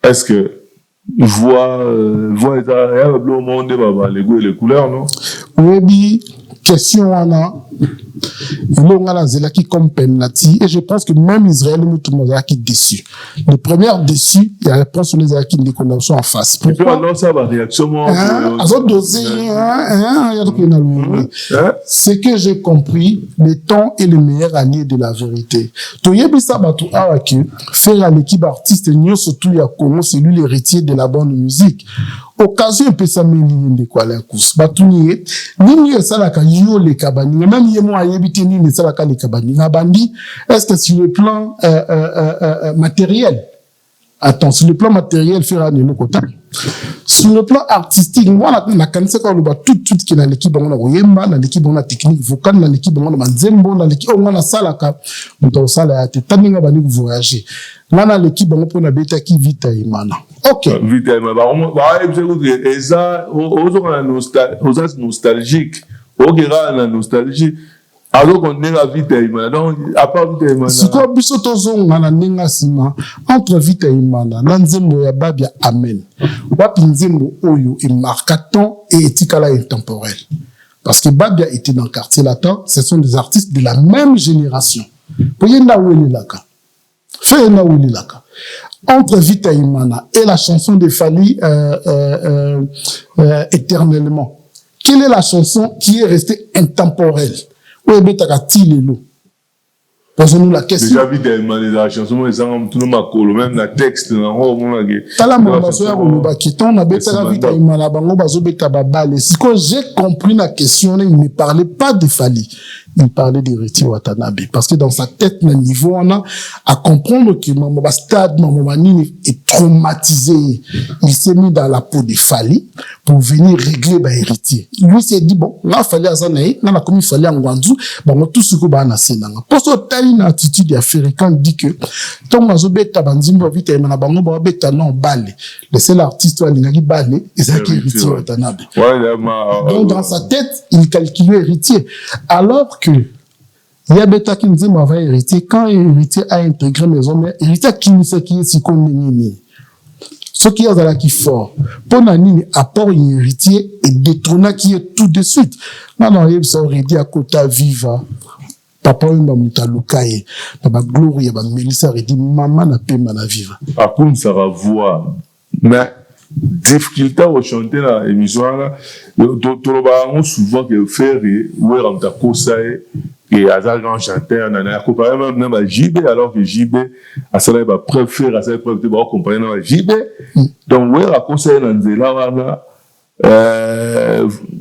A: Est-ce que voix est à le monde, les goûts et les couleurs, non?
E: Oui, question, Anna. Et là, on a la Zelaki comme penalty. Et je pense que même Israël, tout le monde est déçu. Les premières déçus, il y a la réponse sur les Zelaki qui sont en face.
A: Pourquoi non, ça va réaction,
E: c'est que j'ai compris, le temps est le meilleur allié de la vérité. Faire l'équipe artiste, surtout il y a Congo, c'est lui l'héritier de la bonne musique. Occasion peut s'améliorer de quoi la course. Batuni, ni ça la yo les kabani, même yemo ayebité ni ça la les kabani. Nabandi, est-ce que sur le plan matériel, attends, sur le plan matériel, faire un autre côté. Sur le plan artistique, moi, la canisse quand on va tout qui dans l'équipe, on a Oyemba, dans l'équipe, on a technique vocale, dans l'équipe, on a Manzembo, dans l'équipe, on a Salaka, on a Salaka, Taninga Bani voyager. Là, dans l'équipe, on a Beta qui vite à Imana. Ok.
A: Vite à Imana. On a nostalgique. On a nostalgie. Alors qu'on est la vite à Imana. Donc, à part vite à Imana.
E: Si quoi, Bissotozon, on a Nenga Sima, entre vite à Imana, Nanzembo ya Babia, Amen. Wapinzembo Oyo est marquaton et éthiquement intemporel. Parce que Babia était dans le quartier latin, ce sont des artistes de la même génération. Pour yenda où il est là, fait yenda où il est là. Entre Vita Imana et la chanson de Fali éternellement. Quelle est la chanson qui est restée intemporelle? Où est Betakati-Lelo? Posons-nous la question.
A: Déjà, Vita Imana, la chanson, tout le monde, même la texte,
E: Tala Mambaso ya Roloba, qui tombe à Betara Vita Imana, Bango Bazo Beta Babale. Si quand j'ai compris la question, il ne parlait pas de Fali. Il parlait d'Héritier Watanabe. Parce que dans sa tête, le niveau, on a à comprendre que Mambo Stade, Mambo Manini est traumatisé. Il s'est mis dans la peau de Fali pour venir régler Héritier. Lui s'est dit, bon, là, Fali à Zanaï, là, comme il fallait en Guanzou, bon, tout ce que va na Sénanga. Pour ce taille, une attitude africaine dit que, tant mazo beta banzimbo vite, et mana bango ba beta non balé. Le seul artiste, ou l'ingagi balé, et ça qui est Héritier Watanabe. Donc, dans sa tête, il calculait Héritier. Alors que il y a bêta qui nous dit m'avait hérité quand héritier a intégré maison mais héritier qui nous sait qui est si qu'on n'est ce qui est là qui fort pour nani apport héritier et détrôner qui est tout de suite non il ça aurait dit à Kota Viva papa mba mutalukaye ba gloria ba Melissa aurait dit maman na pe mana viva
A: akun ça va voir mais difficulté au chanter la émission là on souvent que faire ou rentrer kosa et azar grand chanteur nana comparer même na JB alors que JB a ça va préférer à ça peut pas comparer na JB donc ouais raconter na nzela wana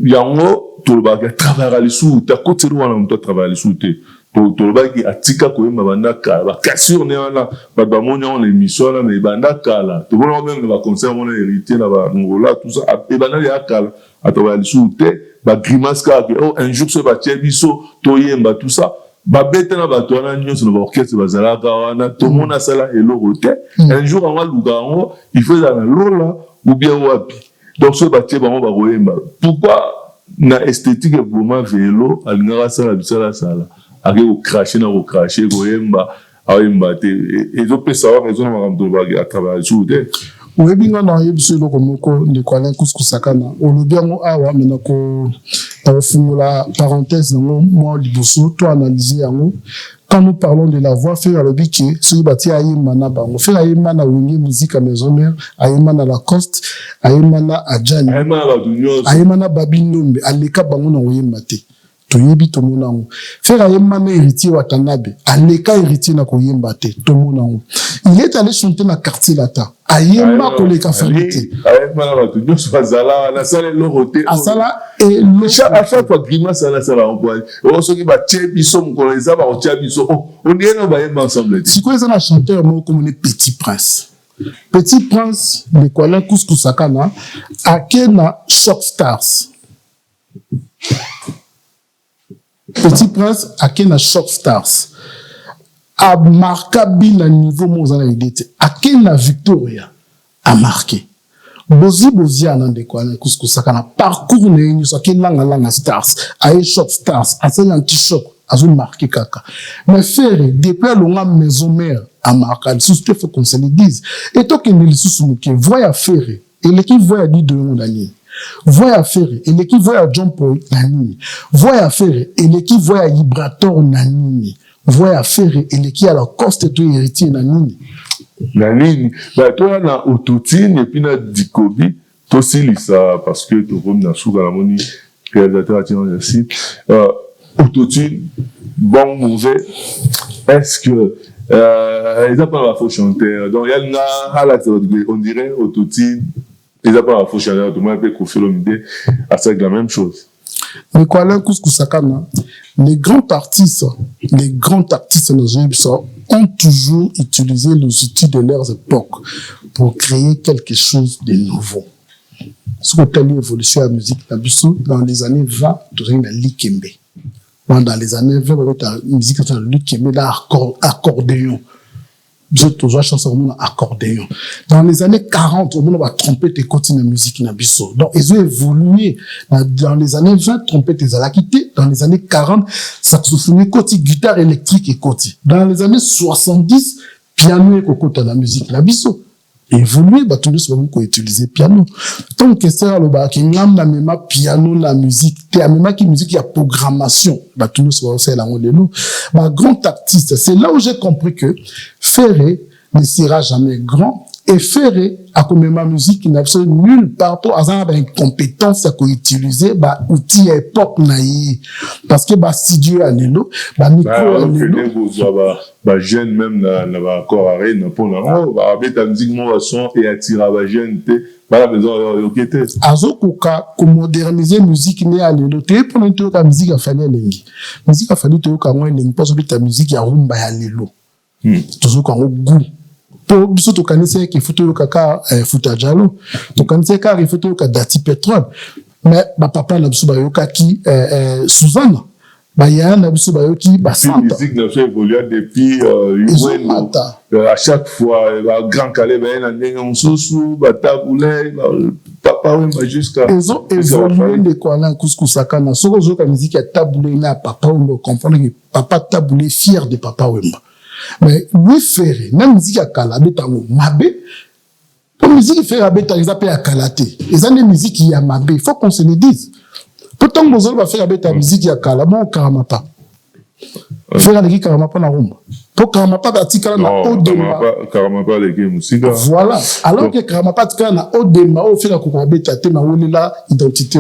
A: yango toloba que travailler les sous ta côté wana on doit travailler les sous toloba ki atika ko yema bandaka ba cassure ne wana ba bamonya on émission là mais bandaka là to bona même ba concert on héritier là ba ngola tout ça et banali akala atoba les sous ba grimace ka oh un jour ce ba tiebiso to yemba tout ça ba bete na ba to na nyonso na ba orchestre ba zalaka wana to mona sala eloko te un jour on va lugango il faut dans lola ou bien wapi donc ce ba tie ba ba royemba pourquoi na esthétique vraiment vélo alingara sala bisala sala avec au cracher na au cracher royemba ayemba te et zo peut savoir raison na ramdo ba à travers sous te
E: Webinga na yebiso loko moko de kwa lenkus sakana olobiango awa menako fungula parenthèse nango moi liboso to analyser yango quand nous parlons de la voix faire le biké sur bati ayima na bango faire ayima na wingi musique à maison mère ayima na Lacoste ayima na Adjani ayima na Babinombe aleka bango na oyemba te toyebi tomonango faire ayima na héritier Watanabe aleka héritier na koyemba te tomonango il est allé chanter na quartier latin ayema koleka famité
A: ayema na bato nyonso bazala na sala lorote
E: asala et
A: le à chaque fois grimace sala on voit soki batie biso mokolo eza bakotia biso on est na bayemba ensemble
E: sikoyo eza na chanteur moko komone Petit Prince de Kwala Couscous Sakana ake na Shock Stars Petit Prince ake na Shock Stars a marqué bien niveau mozana idée ake na Victoria a marqué bozi anande kwa Couscous Sakana parcours ne so ake langa Stars a Shock Stars a c'est anti-choc a zo marqué kaka mais faire depuis longa maison mère a marqué sous faut qu'on se le dise et toi que ne le sous muke voya faire et l'équipe voya dit de mon année voya Ferré eleki voya John Paul na nini voya Ferré eleki voya Vibrator na nini voya Ferré eleki à la coste to héritier na nini
A: bah toi na autotune et puis na Dikobi to silisa parce que to comme na souga la moni réalisateur a tiré aussi autotune bon mauvais est-ce que ils n'ont pas la faux chanteur donc il y a on dirait autotune ils n'ont pas la faux chanteur tout le monde peut confier l'idée à ça la même chose
E: mais quoi là Kousakana les grands artistes ont toujours utilisé les outils de leurs époques pour créer quelque chose de nouveau. Ce qu'on appelle l'évolution de la musique dans les années 20, tu as la likembe. Dans les années 20, la musique dans le likembe, l'accordéon. J'ai toujours chanson accordéon. Dans les années 40, on va tromper tes côtés de musique nabiso. Donc, ils ont évolué. Dans les années 20, tromper tes alakités. Dans les années 40, saxophone côté, guitare électrique et côté. Dans les années 70, piano et côté de la musique nabiso. Évolué, bah, tout le monde peut utiliser piano. Tant que c'est le bas, qui n'a même piano, la musique, t'es même qui musique, il y a programmation. Bah, tout le monde peut faire la monde bah, grand artiste. C'est là où j'ai compris que Ferré ne sera jamais grand. Et Ferré, à comme ma musique, qui n'a absolument nulle part pour avoir une compétence à utiliser, bah, outil époque naïe. Parce que, bah, studio à l'élo, bah, micro à l'élo.
A: Bah, jeune même, n'a pas encore arrêté, n'a pas, bah, avec ta musique, mon son, et attire à jeune, bah, la maison, ok, t'es.
E: Azo, pour moderniser musique, n'est à l'élo, t'es, pour nous, la musique a fallu l'éngi. Musique a fallu, t'es, quand on l'éngi, parce que ta musique, y a rumba à l'élo. Toujours quand on goût. Pour biso to kanise ke photo yo kaka futa jalo to kanise ka ke photo yo ka dati pétrole mais ba papa na biso ba yo kaki Suzanne ba ya na biso ba yo ki ba santa
A: musique n'a fait évoluer depuis à chaque fois ba grand calé ba na ndenge mususu ba taboulé papa wemba jusqu'à
E: ils ont évolué de quoi là Kousaka na soko zo ka musique ya taboulé na papa on comprendre que papa taboulé fier de papa wemba. Mais lui Ferré, même musique à Kalabé, Mabé, pour musique Ferré, ils appellent à Kalaté. Ils ont des musiques qui y a Mabé, il faut qu'on se le dise. Pourtant, vous allez faire la musique à Kalabé, on Karamapa. Ferré, les Karamapa na rumba. Pour Karamapa, Batikala na Odema.
A: Karamapa, les musiques.
E: Voilà. Alors que Karamapa, Batikala na Odema, on fait la Koukabé, Tate, na Olela, identité.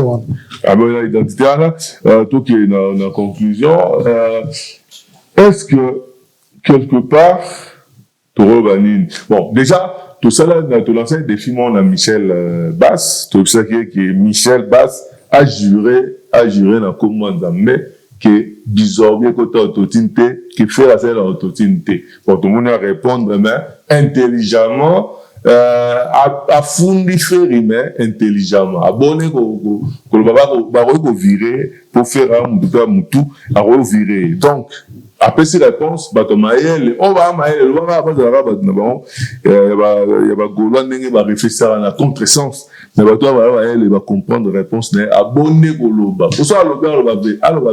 A: Ah bon, l'identité, là, tout qui est dans la conclusion, est-ce que quelque part, bon, déjà, tout ça là, tout l'ancien défi, on a Michel Bass, tout ça qui est Michel Bass a juré dans le commandant, mais que bizarrement, côté autotinité, qui fait la scène autotinité. Bon, tout le monde a répondu, mais intelligemment, à foundi Ferré, mais intelligemment. Abonné, que le baba, virer, pour faire un moutou, à revirer. Donc, après ces réponses, on va réfléchir à la contresens. Mais il va comprendre la réponse. Abonné Goloba. Pour ça, la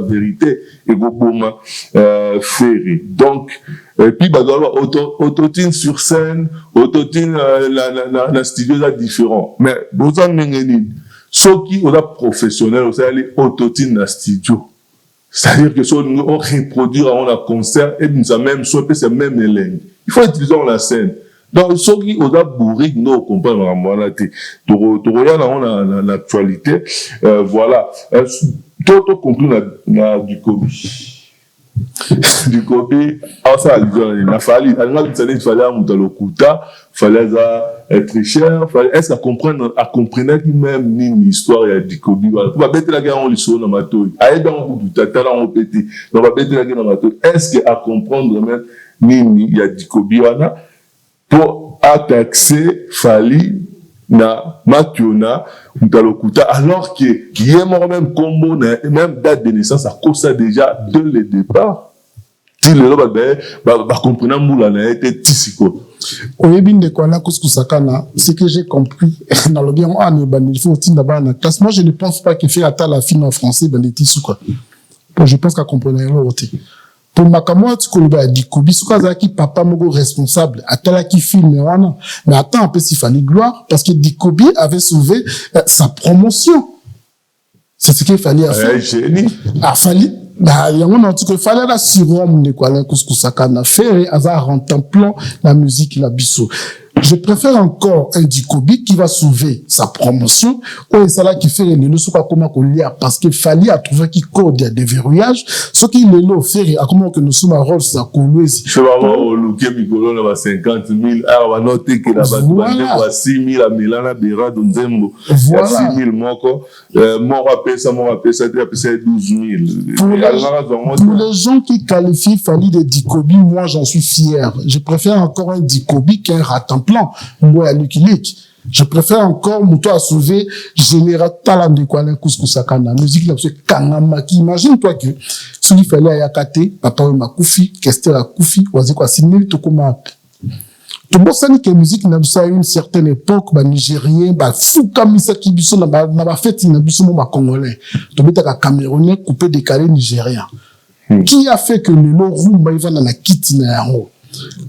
A: vérité et Goboma Ferré. Donc, et puis, autotune sur scène, autotune dans studio, c'est différent. Mais, Bozan Mengenin, ceux qui sont professionnels, vous allez autotune dans studio. C'est-à-dire que si on reproduit on a concert, et nous avons même, soit c'est même élève. Il faut utiliser la scène. Donc, ceux qui ont bourré, nous comprenons vraiment la tête. On a l'actualité. Voilà. Tout conclut du Covid. Du Covid, ça, il a fallu, il fallait être cher, est-ce qu'à comprendre qu'il même une histoire du Covid, pour pas mettre la guerre en l'histoire dans ma toile, aïe dans le bout, t'as là on pété, on va mettre la guerre dans ma toile, est-ce qu'à comprendre même, il y a du Covid, pour attaquer, fallait, na Mationa, Mutalokuta, alors que qui est mort même combo, même date de naissance, à cause ça déjà dès le départ. Si le robe comprenant moula n'a été tissiko.
E: Ce que j'ai compris, dans le bien, il faut aussi d'abord la classe. Moi, je ne pense pas qu'il fait à la fin en français, ben les tissou quoi. Je pense qu'à comprendre l'autre. Pour Makamwa, tu connais bien Dikobi, ce qu'on a qui papa mogo responsable, attends qui filme, voilà. Mais attends un peu s'il fallait gloire, parce que Dikobi avait sauvé sa promotion. C'est ce qu'il fallait faire. Ah, fallait, bah, il y a un antique, il fallait la sirom, de quoi, n'a fait, hasard en plan, la musique, la bisso. Je préfère encore un Dikobi qui va sauver sa promotion, ou ça là qui fait les leçons à comment qu'on lit, parce qu'il fallait à trouver qui code des verrouillages, ce qui les lots faire à comment que nous sommes à rôle, ça coule.
A: Je vais avoir au Luke Mikolo, on va 50 000, on va noter que là-bas, on va 6 000 à Milan, à Bera, dans Zembo, il y a 6 000 moko, mon rappel, ça, 12 000.
E: Pour les gens qui qualifient Fali de Dikobi, moi j'en suis fier. Je préfère encore un Dikobi qu'un ratant plan. Moi, je préfère encore Mouto à sauver Général Talam de Kuala Kousakana. Musique là, c'est Kangamaki. Imagine-toi que celui qui fallait à Yakate, papa ou Makoufi, Kester à Koufi, oisé quoi, 6 000 Tokomak. Tout bon, ça dit que musique n'a pas à une certaine époque, bah, Nigérien, bah, fou comme ça qui biso, n'a pas fait, n'a pas mon Congolais. Tout bon, t'as Camerounais, coupé, décalé, Nigérien. Qui a fait que le lot roux, bah, il va dans la kit, n'a rien.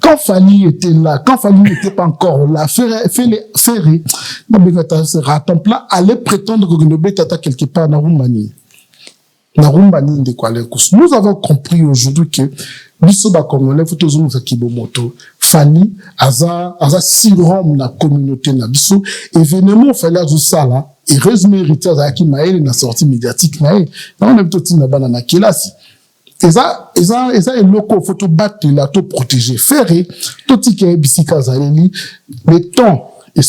E: Quand Fali était là, quand Fali n'était pas encore là, Ferré, Ratamplin allait prétendre que Gnobé tata quelque part dans Roumanie. Dans Roumanie de Kwalekus. Nous avons compris aujourd'hui que Bisoba Congolais, faut tous nous Kibomoto. Fali, Aza sirom na communauté na Biso, événement Fali Azu Sala, et résumé héritier Azaki Maël na sortie médiatique Maël. On a tout na banana Kelasi. Et ça est loco, faut tout battre là, tout protéger. Ferré, tout qui est bisika zaleli, le temps, et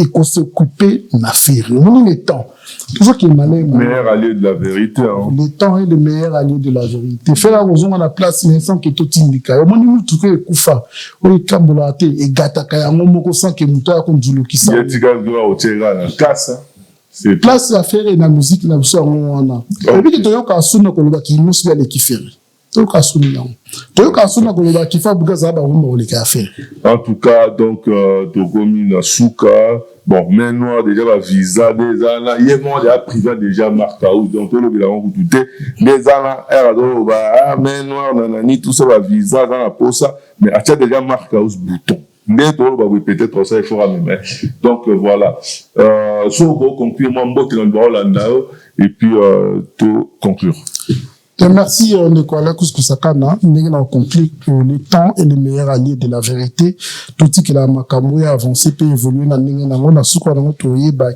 E: qu'on se couper, n'a ferré. On est le temps. Toujours qu'il m'a l'air.
A: Meilleur allié de la vérité, hein.
E: Le temps est le meilleur allié de la vérité. Faire la raison à la place, mais sans que tout indique. Au moins, nous, tout que koufa. Ou les kambolate, et gata kaya, mon moko sans que mouta, comme du louki sa.
A: Il y a tiga doa au tira, la casse,
E: place à faire et la musique na biso ngona et puis to yoka suna ko loba ki musu bele ki faire to yoka suna ko loba ki fa buga za ba rumba le ka faire.
A: En tout cas donc Togomi na Souka bon main noire déjà la visa déjà là il est mort déjà privé déjà Marcaou donc to lobi la on tout des ana era do ba main noire nanani tout ça va visa dans la posa mais a déjà Marcaou bouton. Mais peut-être ça il faudra même. Donc voilà. Sur conclure moi et puis tout conclure.
E: Merci Nicolas Kousakana. Nous avons conclu que le temps est le meilleur allié de la vérité. Tout ce que la Makamouya a avancé peut évoluer dans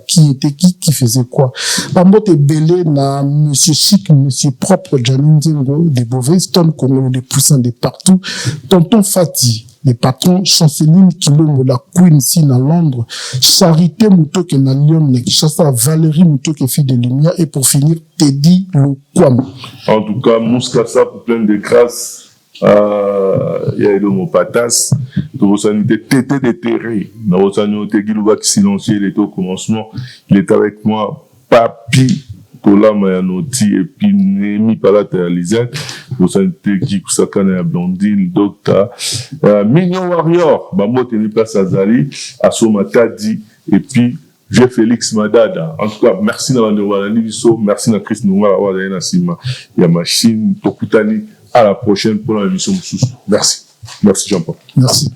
E: qui était qui faisait quoi. Bambote belé na monsieur chic, monsieur propre Janine Zingo, des Beauvais, Stone Congo, des poussins de partout. Tonton Fati. Les patrons, Chanceline Kilongo, la Queen ici dans Londres, Charité Mouto qui est dans Lyon, Chassa Valérie Mouto qui est fille de lumière, et pour finir, Teddy Lokwam.
A: En tout cas, Mouskassa pour plein de grâce, il y a le mot patas, tout ça nous était déterré, nous avons été silencieux, il était au commencement, il était avec moi, Papi, Kola Mayanoti, et puis Némi Palata Lisette, vous sentez qui Kusakana Blondine, Docteur, Mignon Warrior, Bambo Teni Place Azali, Asoma Tadi, et puis J'ai Félix Madada. En tout cas, merci d'avoir merci à Chris Nouma, il y a machine, Tokutani, à la prochaine pour l'émission Moussous. Merci. Merci Jean-Paul.
E: Merci.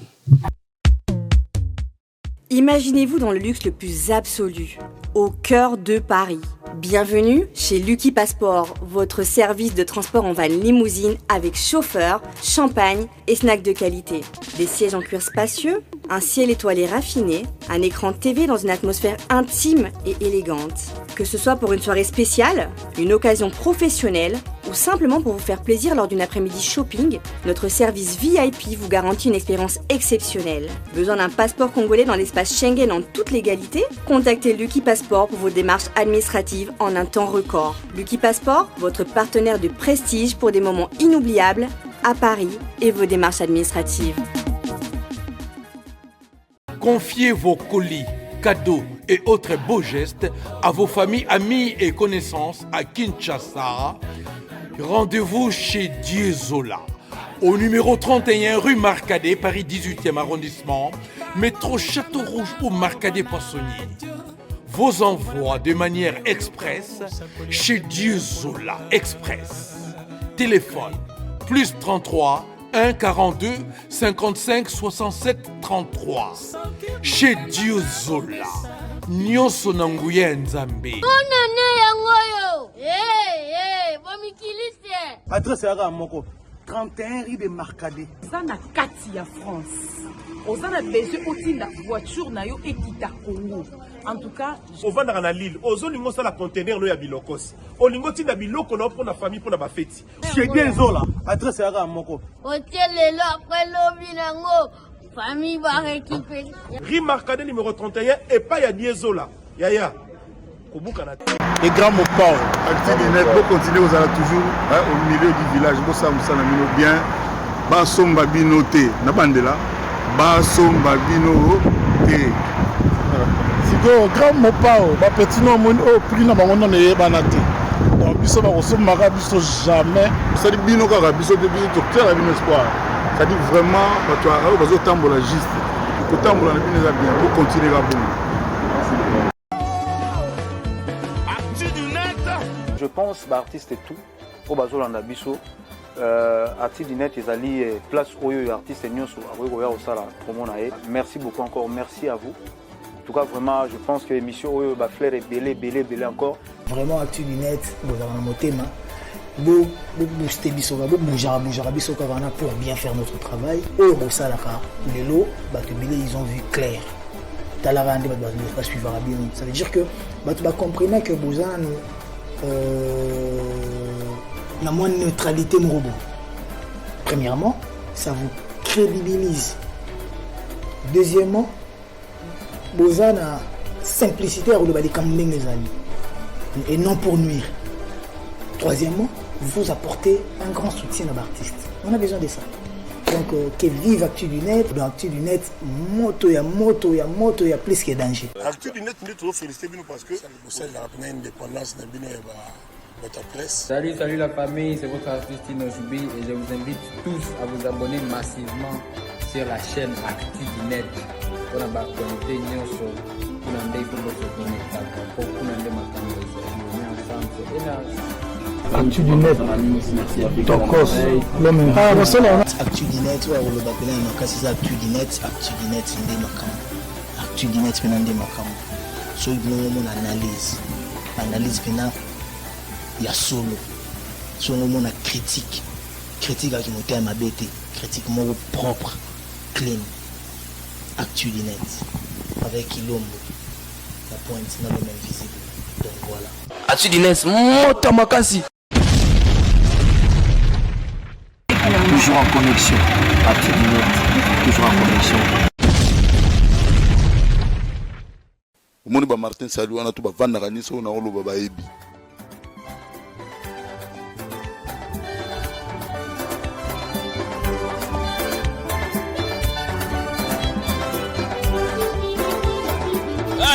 I: Imaginez-vous dans le luxe le plus absolu, au cœur de Paris. Bienvenue chez Lucky Passport, votre service de transport en van limousine avec chauffeur, champagne et snacks de qualité. Des sièges en cuir spacieux, un ciel étoilé raffiné, un écran TV dans une atmosphère intime et élégante. Que ce soit pour une soirée spéciale, une occasion professionnelle ou simplement pour vous faire plaisir lors d'une après-midi shopping, notre service VIP vous garantit une expérience exceptionnelle. Besoin d'un passeport congolais dans l'espace Schengen en toute légalité? Contactez Lucky Passport pour vos démarches administratives en un temps record. Lucky Passport, votre partenaire de prestige pour des moments inoubliables à Paris et vos démarches administratives.
J: Confiez vos colis, cadeaux et autres beaux gestes à vos familles, amis et connaissances à Kinshasa. Rendez-vous chez Diezola, au numéro 31 rue Marcadet, Paris 18e arrondissement, métro Château Rouge ou Marcadet Poissonnier. Vos envois de manière express chez Diezola Express. Téléphone plus 33 1 42 55 67 33. Chez Diozola. Nyonso na nguya nzambe.
L: Onene yangoyo. Bomikilise.
F: Adresse à Moko. 31 rue de Marcadet.
K: Zana kati ya France. Ozana besoin aussi la voiture na yo ekita Congo. En tout cas,
F: ovanda na Lille, ozolingo sala conteneur no ya bilokos. Olingo tinda biloko na pour na famille pour na ba fête. Chez Dienzola, adresse à Moko.
L: Hotel là après lobi nango. Famille va récupérer.
F: Rue Marcadet numéro 31 et pas ya Dienzola. Yaya.
C: Et grand mot port.
P: Activinet, vous continuez, vous allez toujours au milieu du village. Vous savez, vous savez bien. Basom Babino T. Nabandela. Basom Babino T.
C: Si vous grand mot port, petit nom, au prix, nous avons donné Banate. Donc, nous sommes au Sommara, nous jamais.
P: Ça dit Bino Karabiso, depuis docteur, la Bino Espoir. Ça dit vraiment, vous êtes tambour la juste. Vous tambour la Bino bien. Vous continuez à bon.
B: Je pense que l'artiste est tout. Au Bazolanda Bisso, artiste du net, ils allaient place où les artistes merci beaucoup encore, merci à vous. En tout cas, vraiment, je pense que l'émission va faire belé encore.
Q: Vraiment, artiste du net, vous avez un thème. Vous boostez Bisso, vous bougez Bisso pour bien faire notre travail. Au Rosalaka, les lots, ils ont vu clair. Ça veut dire que vous comprenez que vous avez la moins neutralité de robot. Premièrement, ça vous crédibilise. Deuxièmement, vous avez la simplicité à les amis et non pour nuire. Troisièmement, vous apportez un grand soutien à l'artiste. On a besoin de ça. Donc, que vive Actu du Net. Dans Actu du Net, moto, il y a plus que danger.
P: Actu du Net, nous devons féliciter parce que c'est la indépendance de notre presse.
R: Salut la famille, c'est votre artiste Inojoubi et je vous invite tous à vous abonner massivement sur la chaîne Actu du Net. Pour la connecter sur
C: Actu du Net, Tokos, l'homme.
Q: Actu du Net, ouais, on le baptême, c'est Actu du Net, c'est des macam. Actu du Net, c'est des macam. Soit une analyse pénale, il y a solo. Soit une critique avec mon thème à BT, critique mon propre, clean. Actu du Net, avec Ilombo, la pointe n'est pas même visible. Donc voilà.
S: Actu du Net, Motamakasi.
G: Toujours en connexion. Actu du Net, toujours en connexion.
P: Omoni ba Martin Salou ana to ba vandaka niso na oloba ba ebi.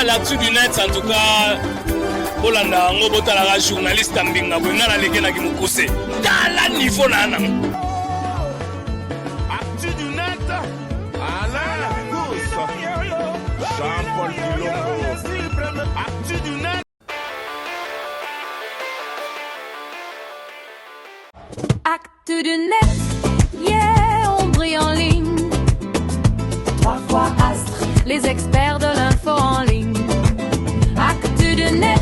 T: L'actu du net en tout cas Bolanda ngo botala ga journaliste mbinga bwenga na leke na kimukuse tala niveau na na actu du net ala Jean-Paul Kilombo actu du net
M: Actu du net, yeah, on brille en ligne. 3 fois Astre, les experts de l'info en ligne. Actu du net,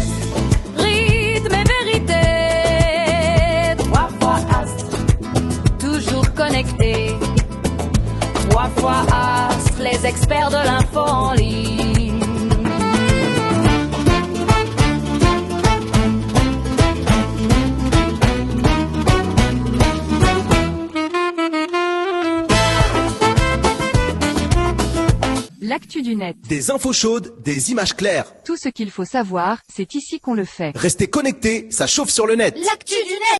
M: rythme et vérité. 3 fois Astre, toujours connecté. 3 fois Astre, les experts de l'info en ligne.
N: L'actu du net.
O: Des infos chaudes, des images claires.
N: Tout ce qu'il faut savoir, c'est ici qu'on le fait.
O: Restez connectés, ça chauffe sur le net.
L: L'actu du net.